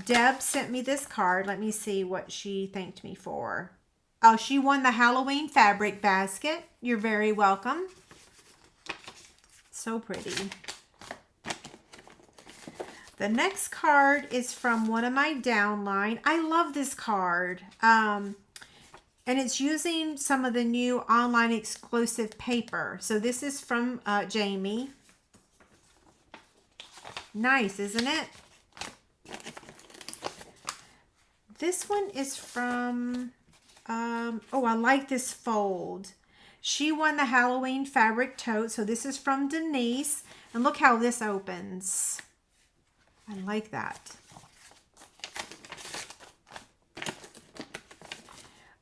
A: Deb sent me this card. Let me see what she thanked me for. Oh, she won the Halloween fabric basket. You're very welcome. So pretty. The next card is from one of my downline. I love this card. And it's using some of the new online exclusive paper. So this is from Jamie. Nice, isn't it? This one is from, oh, I like this fold. She won the Halloween fabric tote. So this is from Denise. And look how this opens. I like that.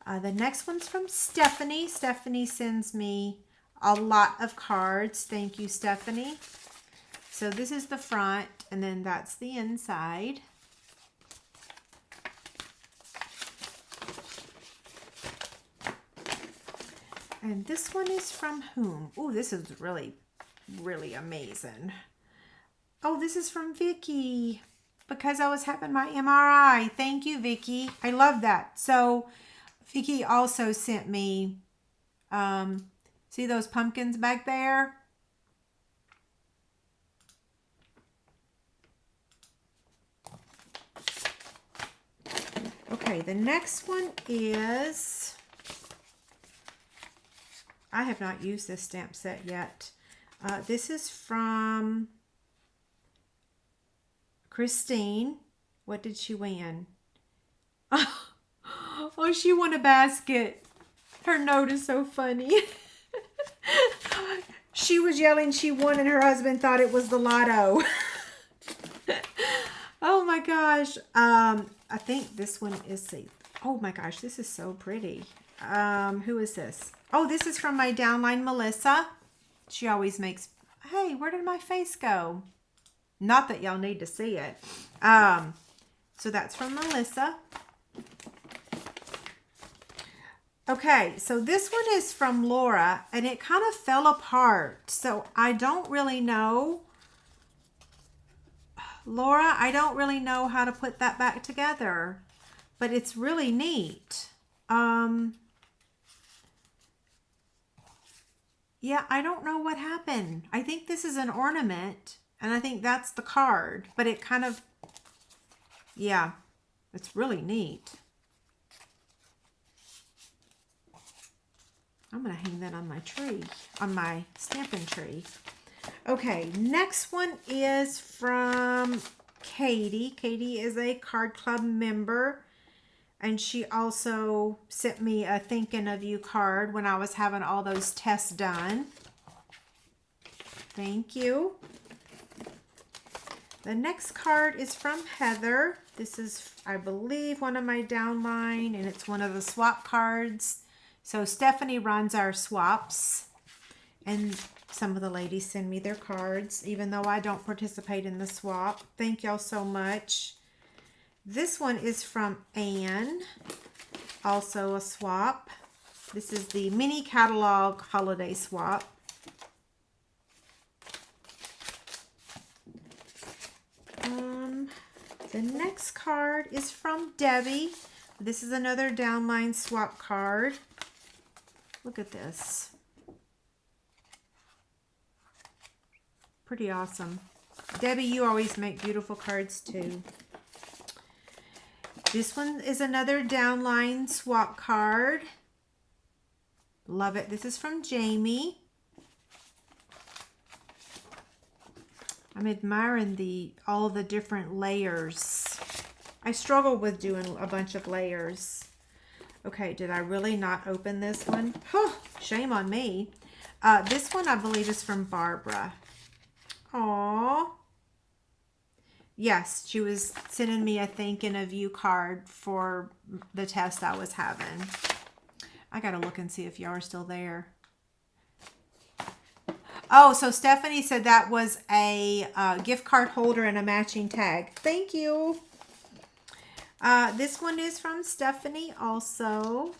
A: The next one's from Stephanie. Stephanie sends me a lot of cards. Thank you, Stephanie. So this is the front, and then that's the inside. And this one is from whom? Oh, this is really, really amazing. Oh, this is from Vicky, because I was having my MRI. Thank you, Vicky. I love that. So Vicky also sent me, see those pumpkins back there? Okay, the next one is, I have not used this stamp set yet. This is from Christine. What did she win? Oh, she won a basket. Her note is so funny. She was yelling she won and her husband thought it was the lotto. Oh my gosh. I think this one is the, oh my gosh, this is so pretty. Who is this? Oh, this is from my downline, Melissa. She always makes, hey, where did my face go? Not that y'all need to see it. So that's from Melissa. Okay, so this one is from Laura, and it kind of fell apart. So I don't really know. Laura, I don't really know how to put that back together, but it's really neat. Yeah, I don't know what happened. I think this is an ornament, and I think that's the card, but it kind of, yeah, it's really neat. I'm going to hang that on my tree, on my stamping tree. Okay, next one is from Katie. Katie is a Card Club member, and she also sent me a thinking of you card when I was having all those tests done. Thank you. The next card is from Heather. This is, I believe, one of my downline, and it's one of the swap cards. So Stephanie runs our swaps, and some of the ladies send me their cards, even though I don't participate in the swap. Thank y'all so much. This one is from Anne, also a swap. This is the mini catalog holiday swap. The next card is from Debbie. This is another downline swap card. Look at this. Pretty awesome. Debbie, you always make beautiful cards too. This one is another downline swap card. Love it. This is from Jamie. I'm admiring all the different layers. I struggle with doing a bunch of layers. Okay, did I really not open this one? Oh, shame on me. This one I believe is from Barbara. Aww. Yes, she was sending me a thinking of you card for the test I was having. I gotta look and see if y'all are still there. Oh, so Stephanie said that was a gift card holder and a matching tag. Thank you. This one is from Stephanie also.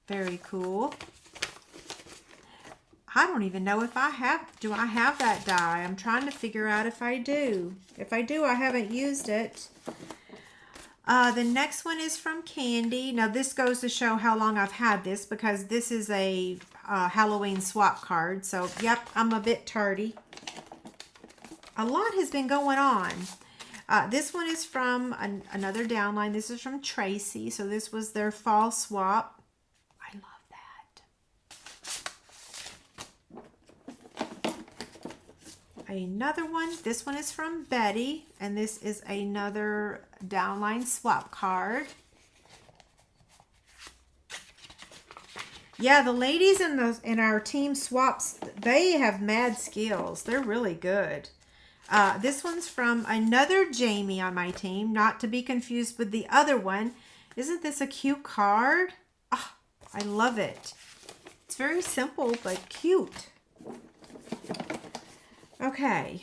A: Very cool. I don't even know if I have, do I have that die? I'm trying to figure out if I do. If I do, I haven't used it. The next one is from Candy. Now this goes to show how long I've had this, because this is a Halloween swap card. So, yep, I'm a bit tardy. A lot has been going on. This one is from another downline. This is from Tracy. So this was their fall swap. I love that. Another one. This one is from Betty. And this is another downline swap card. Yeah, the ladies in our team swaps, they have mad skills. They're really good. This one's from another Jamie on my team, not to be confused with the other one. Isn't this a cute card? Oh, I love it. It's very simple, but cute. Okay,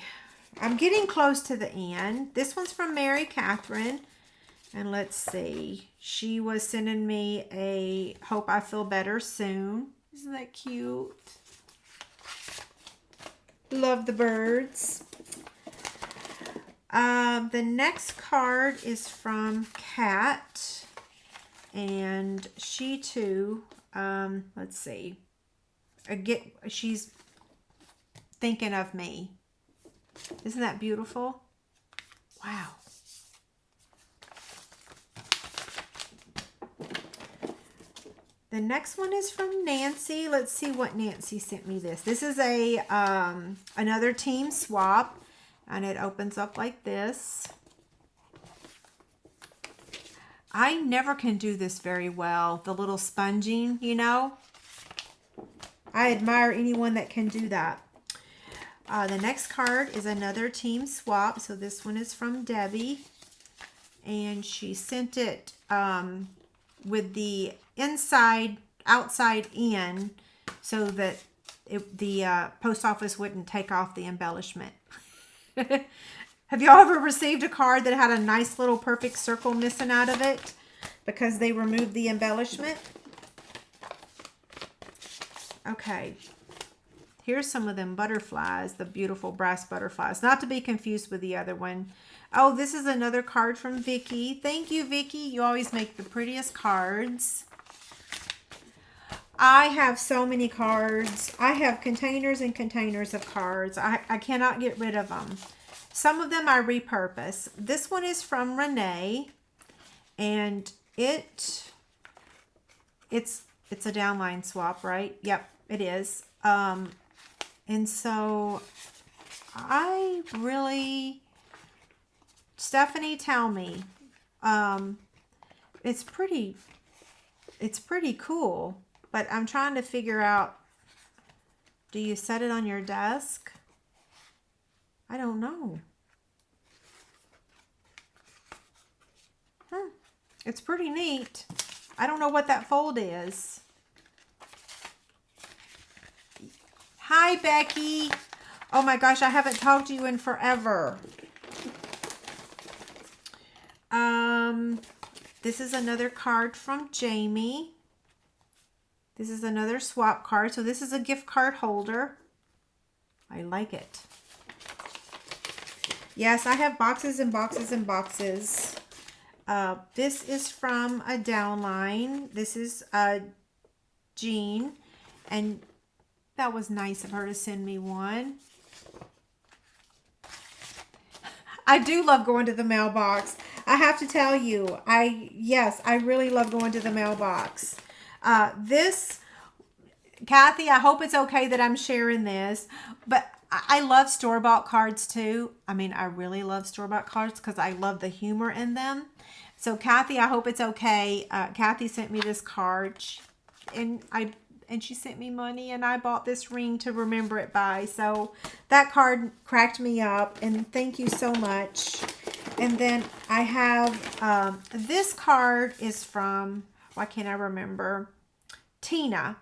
A: I'm getting close to the end. This one's from Mary Catherine. And let's see. She was sending me a Hope I Feel Better Soon. Isn't that cute? Love the birds. The next card is from Kat. And she too, let's see. She's thinking of me. Isn't that beautiful? Wow. The next one is from Nancy. Let's see what Nancy sent me this. This is a another team swap, and it opens up like this. I never can do this very well. The little sponging, you know. I admire anyone that can do that. The next card is another team swap. So this one is from Debbie. And she sent it with the inside, outside in, so that the post office wouldn't take off the embellishment. Have y'all ever received a card that had a nice little perfect circle missing out of it because they removed the embellishment? Okay. Here's some of them butterflies, the beautiful brass butterflies. Not to be confused with the other one. Oh, this is another card from Vicky. Thank you, Vicky. You always make the prettiest cards. I have so many cards. I have containers and containers of cards. I cannot get rid of them. Some of them I repurpose. This one is from Renee, and it's a downline swap, right? Yep, it is. And so I really, Stephanie, tell me, it's pretty cool, but I'm trying to figure out, do you set it on your desk? I don't know. It's pretty neat. I don't know what that fold is. Hi, Becky. Oh my gosh, I haven't talked to you in forever. This is another card from Jamie. This is another swap card. So this is a gift card holder. I like it. Yes, I have boxes and boxes and boxes. This is from a downline. This is Jean. And that was nice of her to send me one. I do love going to the mailbox. I have to tell you, yes, I really love going to the mailbox. This, Kathy, I hope it's okay that I'm sharing this, but I love store-bought cards too. I mean, I really love store-bought cards because I love the humor in them. So, Kathy, I hope it's okay. Kathy sent me this card, and she sent me money, and I bought this ring to remember it by. So that card cracked me up, and thank you so much. And then I have, this card is from, why can't I remember? Tina.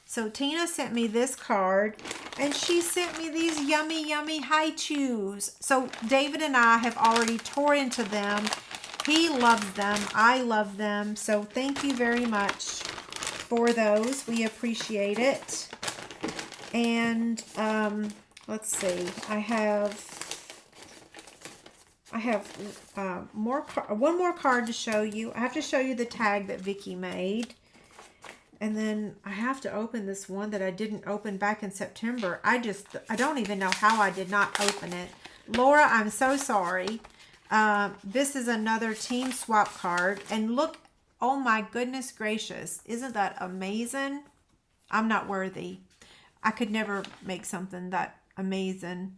A: So Tina sent me this card, and she sent me these yummy, yummy Hi-Chews. So David and I have already tore into them. He loves them. I love them. So thank you very much for those. We appreciate it. And let's see. I have one more card to show you. I have to show you the tag that Vicky made. And then I have to open this one that I didn't open back in September. I don't even know how I did not open it. Laura, I'm so sorry. This is another team swap card. And look, oh my goodness gracious. Isn't that amazing? I'm not worthy. I could never make something that amazing.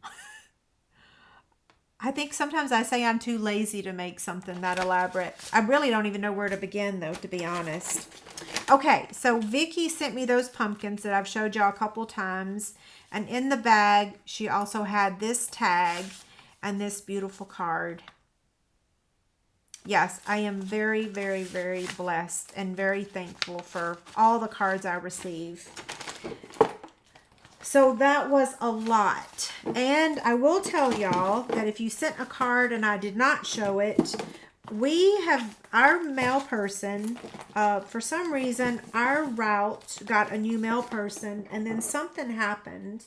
A: I think sometimes I say I'm too lazy to make something that elaborate. I really don't even know where to begin, though, to be honest. Okay, so Vicky sent me those pumpkins that I've showed y'all a couple times. And in the bag, she also had this tag and this beautiful card. Yes, I am very, very, very blessed and very thankful for all the cards I receive. So that was a lot. And I will tell y'all that if you sent a card and I did not show it, we have our mail person, for some reason, our route got a new mail person and then something happened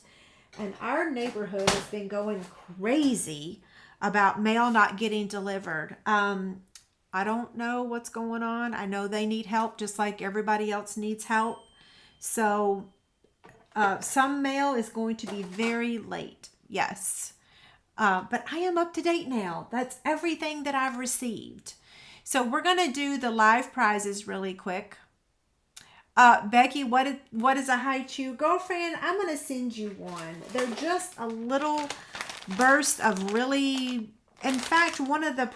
A: and our neighborhood has been going crazy about mail not getting delivered. I don't know what's going on. I know they need help just like everybody else needs help. So some mail is going to be very late. Yes. But I am up to date now. That's everything that I've received. So we're going to do the live prizes really quick. Becky, what is a Haichu? Girlfriend, I'm going to send you one. They're just a little burst of really... In fact, one of the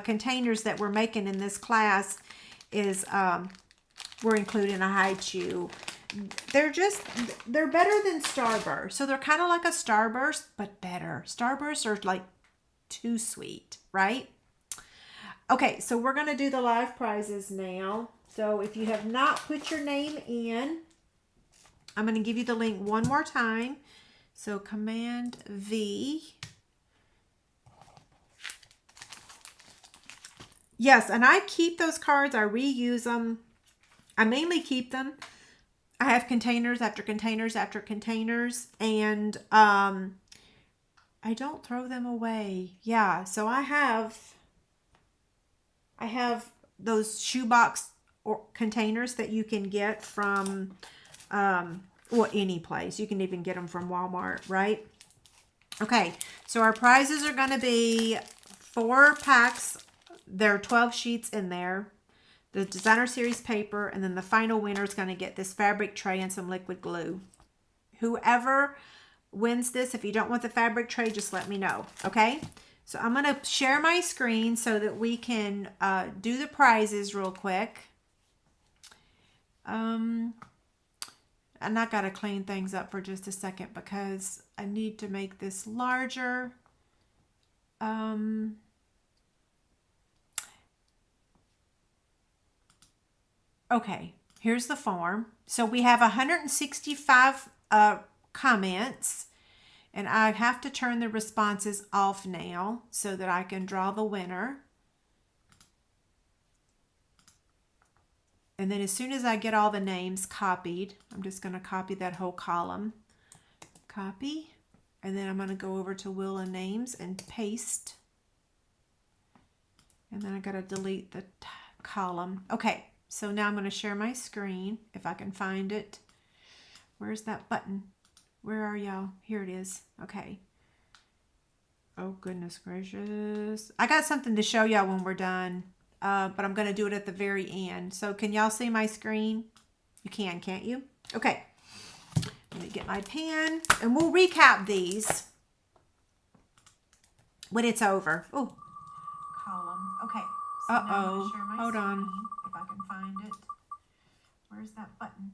A: containers that we're making in this class is, we're including a Haichu. They're better than Starburst. So they're kind of like a Starburst, but better. Starbursts are like too sweet, right? Okay, so we're going to do the live prizes now. So if you have not put your name in, I'm going to give you the link one more time. So Command V. Yes, and I keep those cards. I reuse them. I mainly keep them. I have containers after containers after containers, and I don't throw them away. Yeah, so I have those shoebox or containers that you can get from well, any place. You can even get them from Walmart, right? Okay, so our prizes are going to be 4 packs. There are 12 sheets in there. The designer series paper, and then the final winner is going to get this fabric tray and some liquid glue. Whoever wins this, if you don't want the fabric tray, just let me know, okay? So I'm going to share my screen so that we can do the prizes real quick. And I got to clean things up for just a second because I need to make this larger. Okay, here's the form. So we have 165 comments, and I have to turn the responses off now so that I can draw the winner. And then as soon as I get all the names copied, I'm just going to copy that whole column. Copy. And then I'm going to go over to Wheel of Names and paste. And then I got to delete the column. Okay. So now I'm going to share my screen, if I can find it. Where's that button? Where are y'all? Here it is. Okay. Oh, goodness gracious. I got something to show y'all when we're done, but I'm going to do it at the very end. So can y'all see my screen? You can, can't you? Okay. Let me get my pen, and we'll recap these when it's over. Oh, column. Okay. So now I'm going to share my Hold screen. On. If I can find it. Where's that button?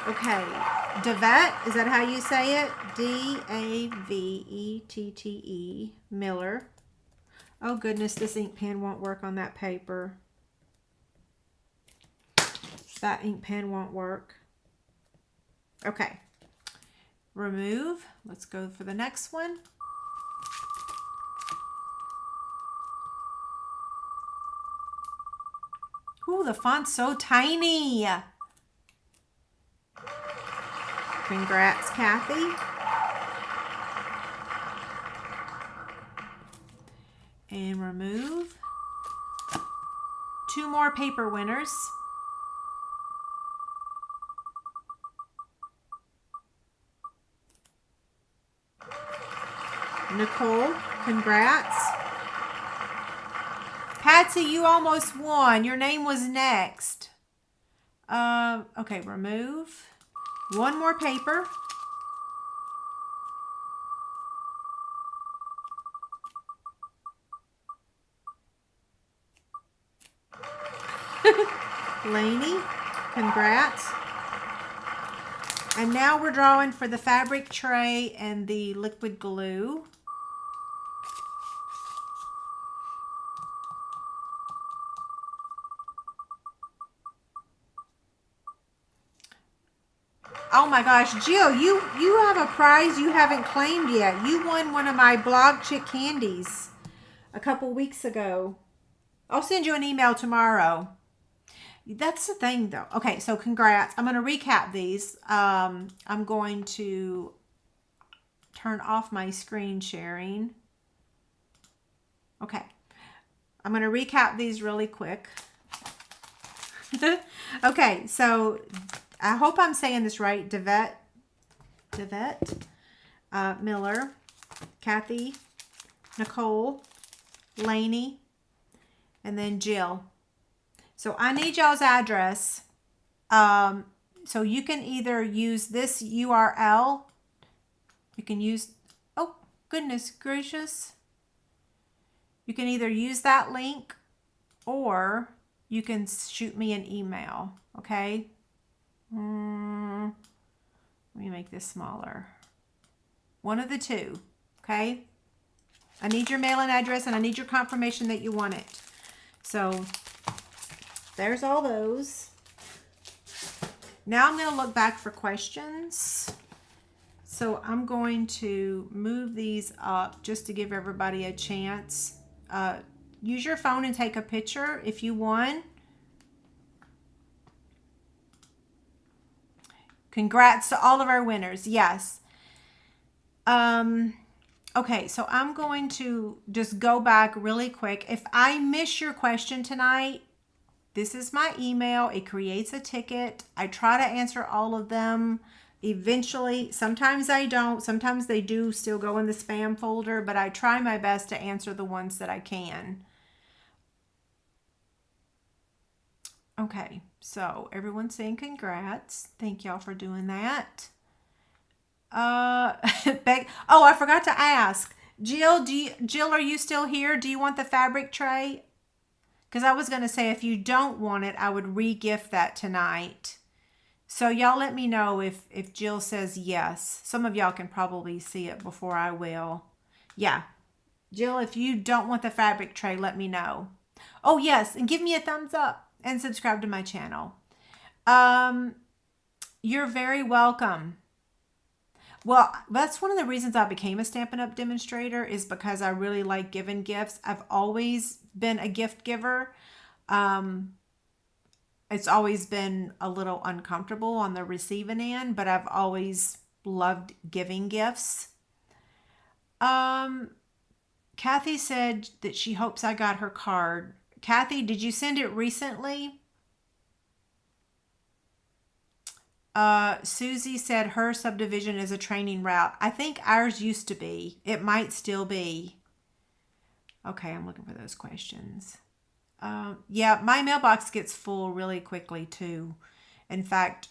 A: Okay. Davette, is that how you say it? D-A-V-E-T-T-E, Miller. Oh goodness, this ink pen won't work on that paper. That ink pen won't work. Okay. Remove. Let's go for the next one. Ooh, the font's so tiny. Congrats, Kathy. And remove. 2 more paper winners. Nicole, congrats. Patsy, you almost won. Your name was next. Okay, remove. 1 more paper. Lainey, congrats. And now we're drawing for the fabric tray and the liquid glue. Oh my gosh, Jill, you have a prize you haven't claimed yet. You won one of my Blog Chick candies a couple weeks ago. I'll send you an email tomorrow. That's the thing though. Okay, so congrats. I'm going to recap these. I'm going to turn off my screen sharing. Okay. I'm going to recap these really quick. Okay, so I hope I'm saying this right. Devette Miller, Kathy, Nicole, Lainey, and then Jill. So I need y'all's address. So you can either use this URL. You can use, oh goodness gracious. You can either use that link or you can shoot me an email. Okay. Let me make this smaller. One of the two. Okay. I need your mailing address and I need your confirmation that you want it. So there's all those. Now I'm going to look back for questions. So I'm going to move these up just to give everybody a chance. Use your phone and take a picture if you won. Congrats to all of our winners. Yes. Okay, so I'm going to just go back really quick. If I miss your question tonight, this is my email. It creates a ticket. I try to answer all of them eventually. Sometimes I don't. Sometimes they do still go in the spam folder, but I try my best to answer the ones that I can. Okay, so everyone's saying congrats. Thank y'all for doing that. Oh, I forgot to ask. Jill, Jill, are you still here? Do you want the fabric tray? Because I was going to say if you don't want it, I would re-gift that tonight. So y'all let me know if Jill says yes. Some of y'all can probably see it before I will. Yeah. Jill, if you don't want the fabric tray, let me know. Oh, yes. And give me a thumbs up and subscribe to my channel. You're very welcome. Well, that's one of the reasons I became a Stampin' Up! Demonstrator is because I really like giving gifts. I've always been a gift giver. It's always been a little uncomfortable on the receiving end, but I've always loved giving gifts. Kathy said that she hopes I got her card. Kathy, did you send it recently? Susie said her subdivision is a training route. I think ours used to be. It might still be. Okay, I'm looking for those questions. Yeah, my mailbox gets full really quickly too. In fact,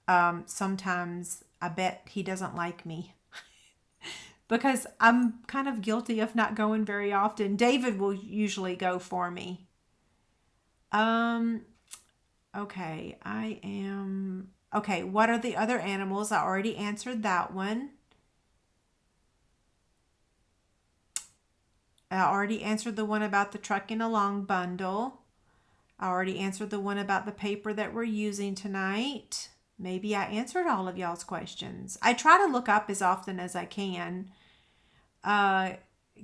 A: sometimes I bet he doesn't like me because I'm kind of guilty of not going very often. David will usually go for me. Okay, okay, what are the other animals? I already answered that one. I already answered the one about the trucking along bundle. I already answered the one about the paper that we're using tonight. Maybe I answered all of y'all's questions. I try to look up as often as I can.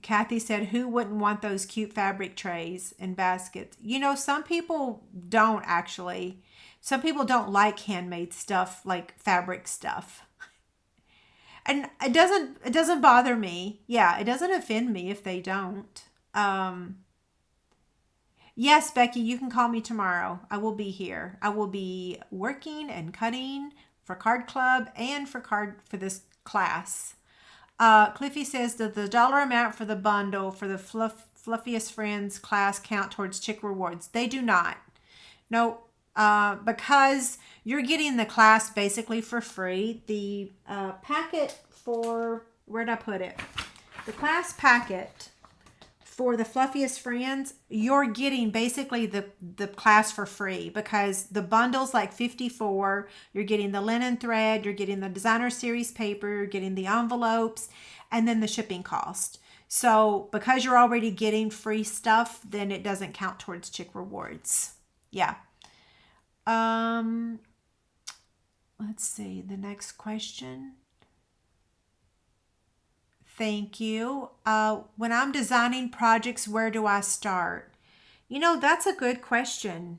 A: Kathy said, who wouldn't want those cute fabric trays and baskets? You know, some people don't actually. Some people don't like handmade stuff, like fabric stuff. And it doesn't bother me. Yeah, it doesn't offend me if they don't. Yes, Becky, you can call me tomorrow. I will be here. I will be working and cutting for Card Club and for this class. Cliffy says that the dollar amount for the bundle for the Fluffiest Friends class count towards Chick rewards. They do not. No. Because you're getting the class basically for free. The packet for, where'd I put it? The class packet for the Fluffiest Friends, you're getting basically the class for free because the bundle's like 54. You're getting the linen thread, you're getting the designer series paper, you're getting the envelopes, and then the shipping cost. So because you're already getting free stuff, then it doesn't count towards Chick Rewards. Yeah. Let's see the next question. Thank you. When I'm designing projects, where do I start? You know, that's a good question.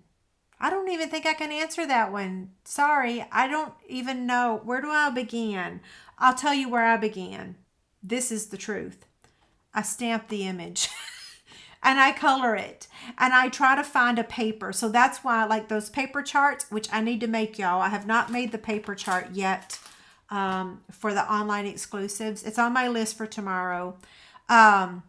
A: I don't even think I can answer that one. Sorry, I don't even know. Where do I begin? I'll tell you where I began. This is the truth. I stamp the image and I color it and I try to find a paper. So that's why I like those paper charts, which I need to make, y'all. I have not made the paper chart yet for the online exclusives. It's on my list for tomorrow. I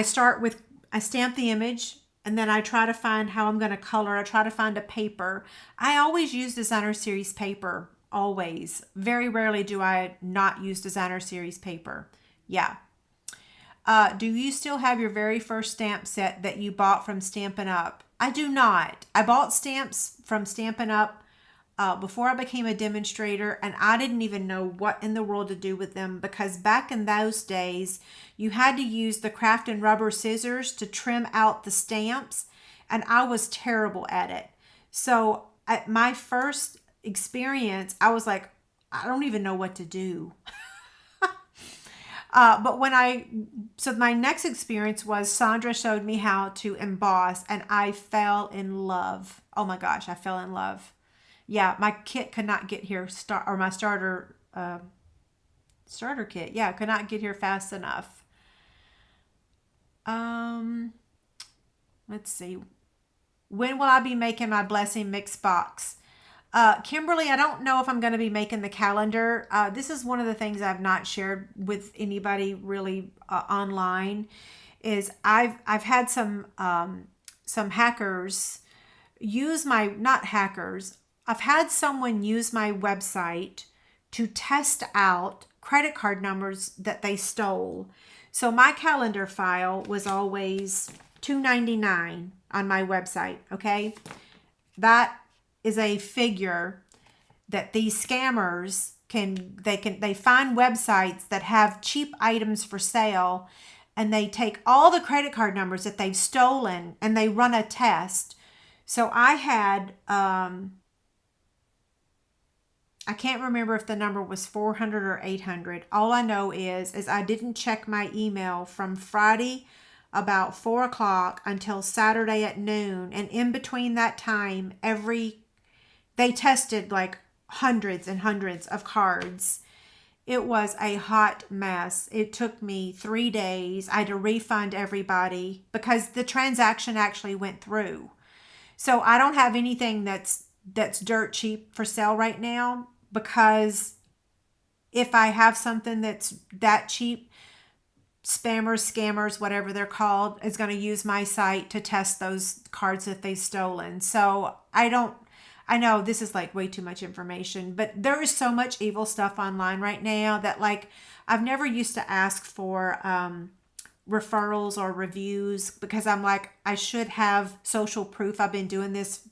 A: stamp the image and then I try to find how I'm going to color. I try to find a paper. I always use designer series paper. Always. Very rarely do I not use designer series paper. Yeah. Do you still have your very first stamp set that you bought from Stampin' Up? I do not. I bought stamps from Stampin' Up before I became a demonstrator, and I didn't even know what in the world to do with them because back in those days, you had to use the craft and rubber scissors to trim out the stamps, and I was terrible at it. So at my first experience, I was like, I don't even know what to do. But so my next experience was Sandra showed me how to emboss and I fell in love. Oh my gosh, I fell in love. Yeah, my kit could not get here, my starter kit. Yeah, could not get here fast enough. Let's see. When will I be making my Blessing Mix box? Kimberly, I don't know if I'm going to be making the calendar. This is one of the things I've not shared with anybody really online. Is I've had some hackers use not hackers. I've had someone use my website to test out credit card numbers that they stole. So my calendar file was always $2.99 on my website. Okay, that is a figure that these scammers they find websites that have cheap items for sale and they take all the credit card numbers that they've stolen and they run a test. So I had I can't remember if the number was 400 or 800. All I know is I didn't check my email from Friday about 4 o'clock until Saturday at noon, and in between that time they tested like hundreds and hundreds of cards. It was a hot mess. It took me 3 days. I had to refund everybody because the transaction actually went through. So I don't have anything that's dirt cheap for sale right now because if I have something that's that cheap, spammers, scammers, whatever they're called, is going to use my site to test those cards that they've stolen. So I know this is like way too much information, but there is so much evil stuff online right now that like I've never used to ask for referrals or reviews because I'm like, I should have social proof. I've been doing this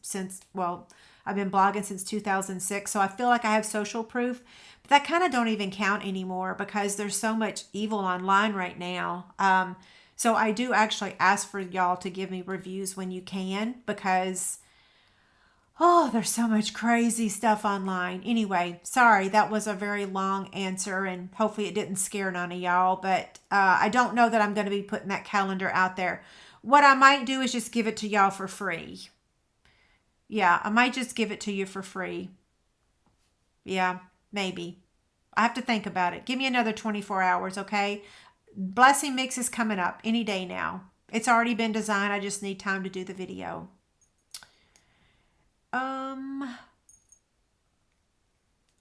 A: I've been blogging since 2006. So I feel like I have social proof, but that kind of don't even count anymore because there's so much evil online right now. So I do actually ask for y'all to give me reviews when you can because there's so much crazy stuff online. Anyway, sorry, that was a very long answer and hopefully it didn't scare none of y'all, but I don't know that I'm going to be putting that calendar out there. What I might do is just give it to y'all for free. Yeah, I might just give it to you for free. Yeah, maybe. I have to think about it. Give me another 24 hours, okay? Blessing Mix is coming up any day now. It's already been designed. I just need time to do the video.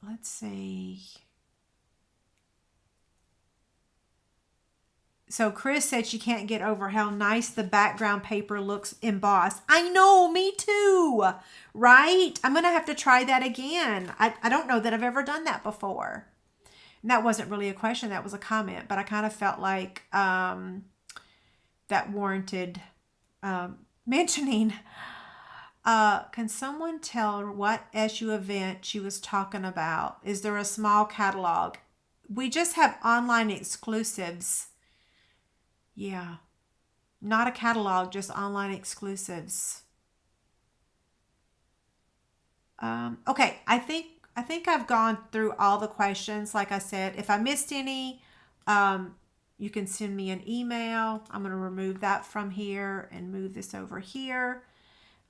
A: Let's see. So Chris said she can't get over how nice the background paper looks embossed. I know, me too, right? I'm going to have to try that again. I don't know that I've ever done that before. And that wasn't really a question, that was a comment, but I kind of felt like that warranted mentioning. Can someone tell what SU event she was talking about? Is there a small catalog? We just have online exclusives. Yeah. Not a catalog, just online exclusives. Okay, I think I've gone through all the questions. Like I said, if I missed any, you can send me an email. I'm going to remove that from here and move this over here.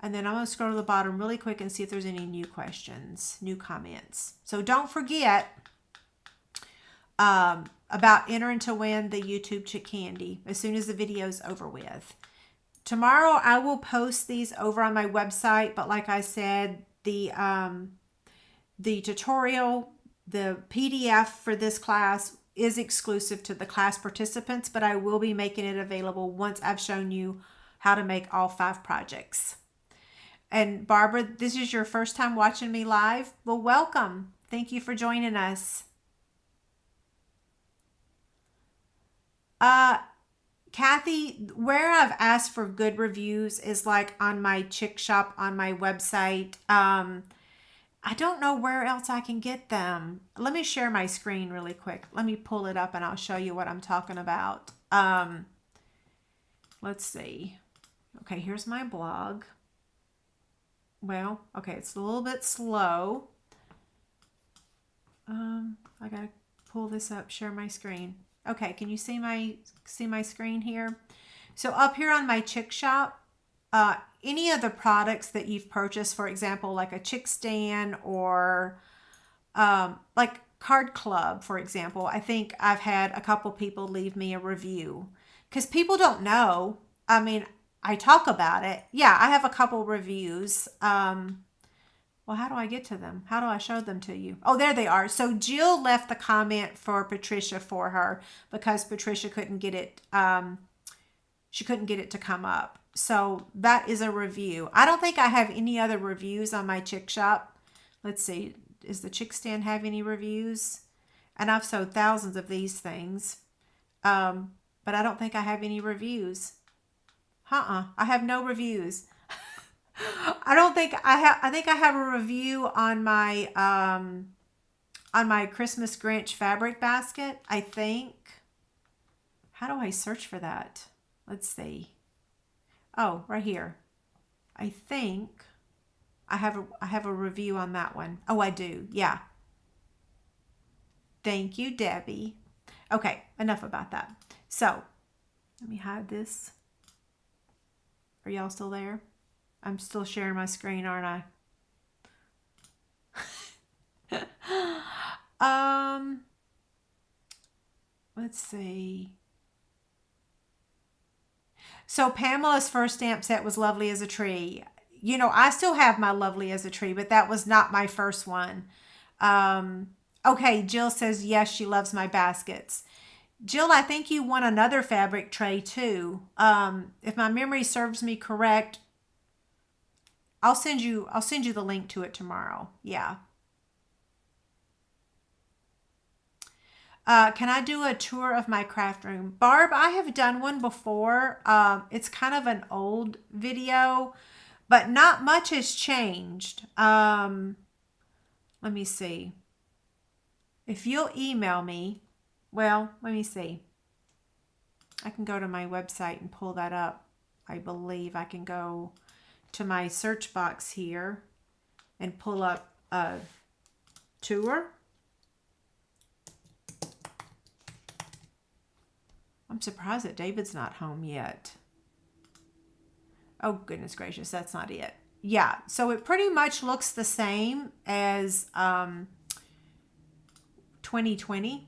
A: And then I'm going to scroll to the bottom really quick and see if there's any new questions, new comments. So don't forget about entering to win the YouTube Chick Candy as soon as the video's over with. Tomorrow I will post these over on my website, but like I said, the tutorial, the PDF for this class is exclusive to the class participants, but I will be making it available once I've shown you how to make all 5 projects. And Barbara, this is your first time watching me live? Well, welcome. Thank you for joining us. Kathy, where I've asked for good reviews is like on my Chick Shop on my website. I don't know where else I can get them. Let me share my screen really quick. Let me pull it up and I'll show you what I'm talking about. Let's see. Okay, here's my blog. Well, okay, it's a little bit slow. I gotta pull this up, share my screen. Okay, can you see my screen here? So up here on my Chick Shop, any of the products that you've purchased, for example, like a Chick stand or like Card Club, for example, I think I've had a couple people leave me a review because people don't know. I mean, I talk about it. Yeah, I have a couple reviews. Well, how do I get to them? How do I show them to you? Oh, there they are. So Jill left the comment for Patricia for her because Patricia couldn't get it. She couldn't get it to come up. So that is a review. I don't think I have any other reviews on my Chick Shop. Let's see. Does the Chick Stand have any reviews? And I've sold thousands of these things. But I don't think I have any reviews. I have no reviews. I don't think I have. I think I have a review on my Christmas Grinch fabric basket. I think. How do I search for that? Let's see. Oh, right here. I think I have a review on that one. Oh, I do. Yeah. Thank you, Debbie. Okay, enough about that. So, let me hide this. Are y'all still there? I'm still sharing my screen, aren't I? Let's see. So Pamela's first stamp set was Lovely as a Tree. You know, I still have my Lovely as a Tree, but that was not my first one. Okay, Jill says, yes, she loves my baskets. Jill, I think you want another fabric tray too. If my memory serves me correct, I'll send you the link to it tomorrow. Yeah. Can I do a tour of my craft room? Barb, I have done one before. It's kind of an old video, but not much has changed. Let me see. If you'll email me, well, let me see. I can go to my website and pull that up. I believe I can go to my search box here and pull up a tour. I'm surprised that David's not home yet. Oh, goodness gracious, that's not it. Yeah, so it pretty much looks the same as 2020.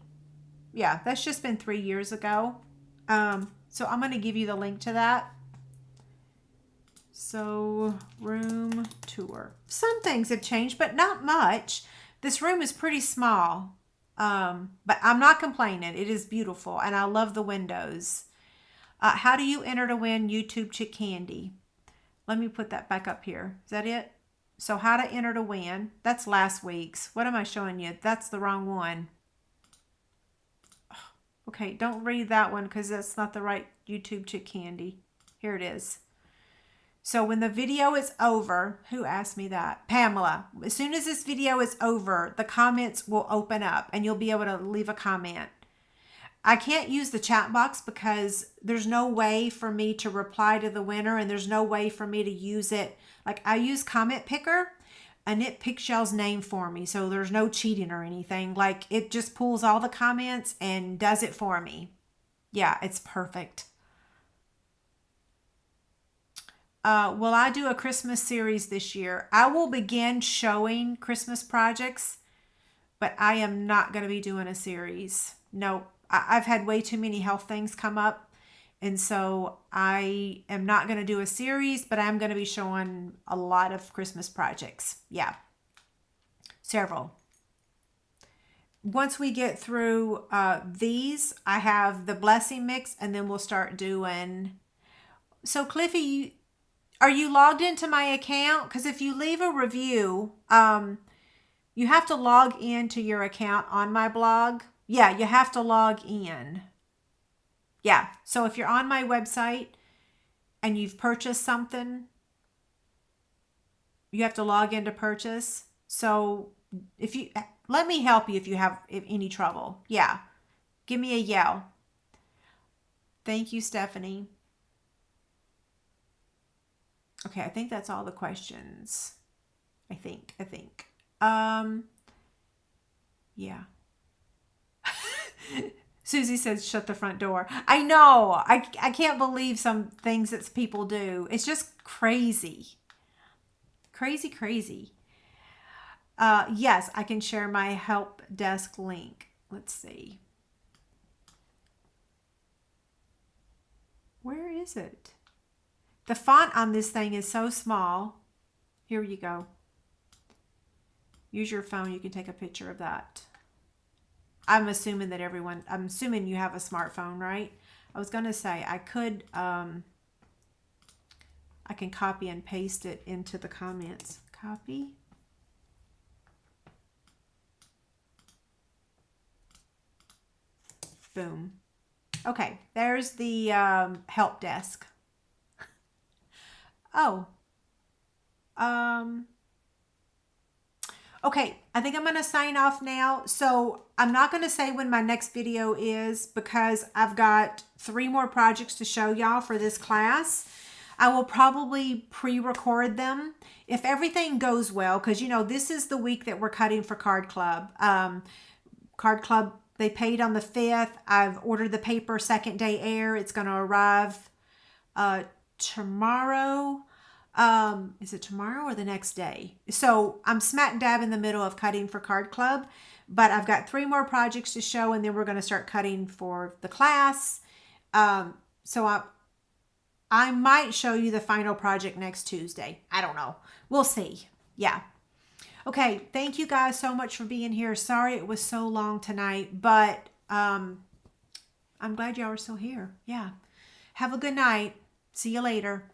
A: Yeah, that's just been 3 years ago. So I'm going to give you the link to that. So, room tour. Some things have changed, but not much. This room is pretty small. But I'm not complaining. It is beautiful, and I love the windows. How do you enter to win YouTube Chick Candy? Let me put that back up here. Is that it? So how to enter to win. That's last week's. What am I showing you? That's the wrong one. Okay, don't read that one because that's not the right YouTube chick candy. Here it is. So when the video is over, who asked me that? Pamela. As soon as this video is over, the comments will open up and you'll be able to leave a comment. I can't use the chat box because there's no way for me to reply to the winner, and there's no way for me to use it. Like, I use Comment Picker and it picks y'all's name for me. So there's no cheating or anything. Like, it just pulls all the comments and does it for me. Yeah, it's perfect. Will I do a Christmas series this year? I will begin showing Christmas projects, but I am not going to be doing a series. No, I've had way too many health things come up. And so I am not going to do a series, but I'm going to be showing a lot of Christmas projects. Yeah, several. Once we get through these, I have the blessing mix, and then we'll start doing. So Cliffy, are you logged into my account? Because if you leave a review, you have to log into your account on my blog. Yeah, you have to log in. Yeah, so if you're on my website and you've purchased something, you have to log in to purchase. So if you, let me help you if you have any trouble. Yeah, give me a yell. Thank you, Stephanie. Okay, I think that's all the questions. I think. Yeah. Susie says, shut the front door. I know. I can't believe some things that people do. It's just crazy. Crazy. Yes, I can share my help desk link. Let's see. Where is it? The font on this thing is so small. Here you go. Use your phone. You can take a picture of that. I'm assuming that I'm assuming you have a smartphone, right? I was going to say I could, I can copy and paste it into the comments. Copy. Boom. Okay, there's the help desk. Oh. Okay, I think I'm going to sign off now. So I'm not going to say when my next video is because I've got 3 more projects to show y'all for this class. I will probably pre-record them if everything goes well, because, you know, this is the week that we're cutting for Card Club. Card Club, they paid on the 5th. I've ordered the paper, second day air. It's going to arrive tomorrow. Is it tomorrow or the next day? So I'm smack dab in the middle of cutting for Card Club, but I've got 3 more projects to show, and then we're going to start cutting for the class. So I might show you the final project next Tuesday. I don't know. We'll see. Yeah. Okay. Thank you guys so much for being here. Sorry it was so long tonight, but I'm glad y'all are still here. Yeah. Have a good night. See you later.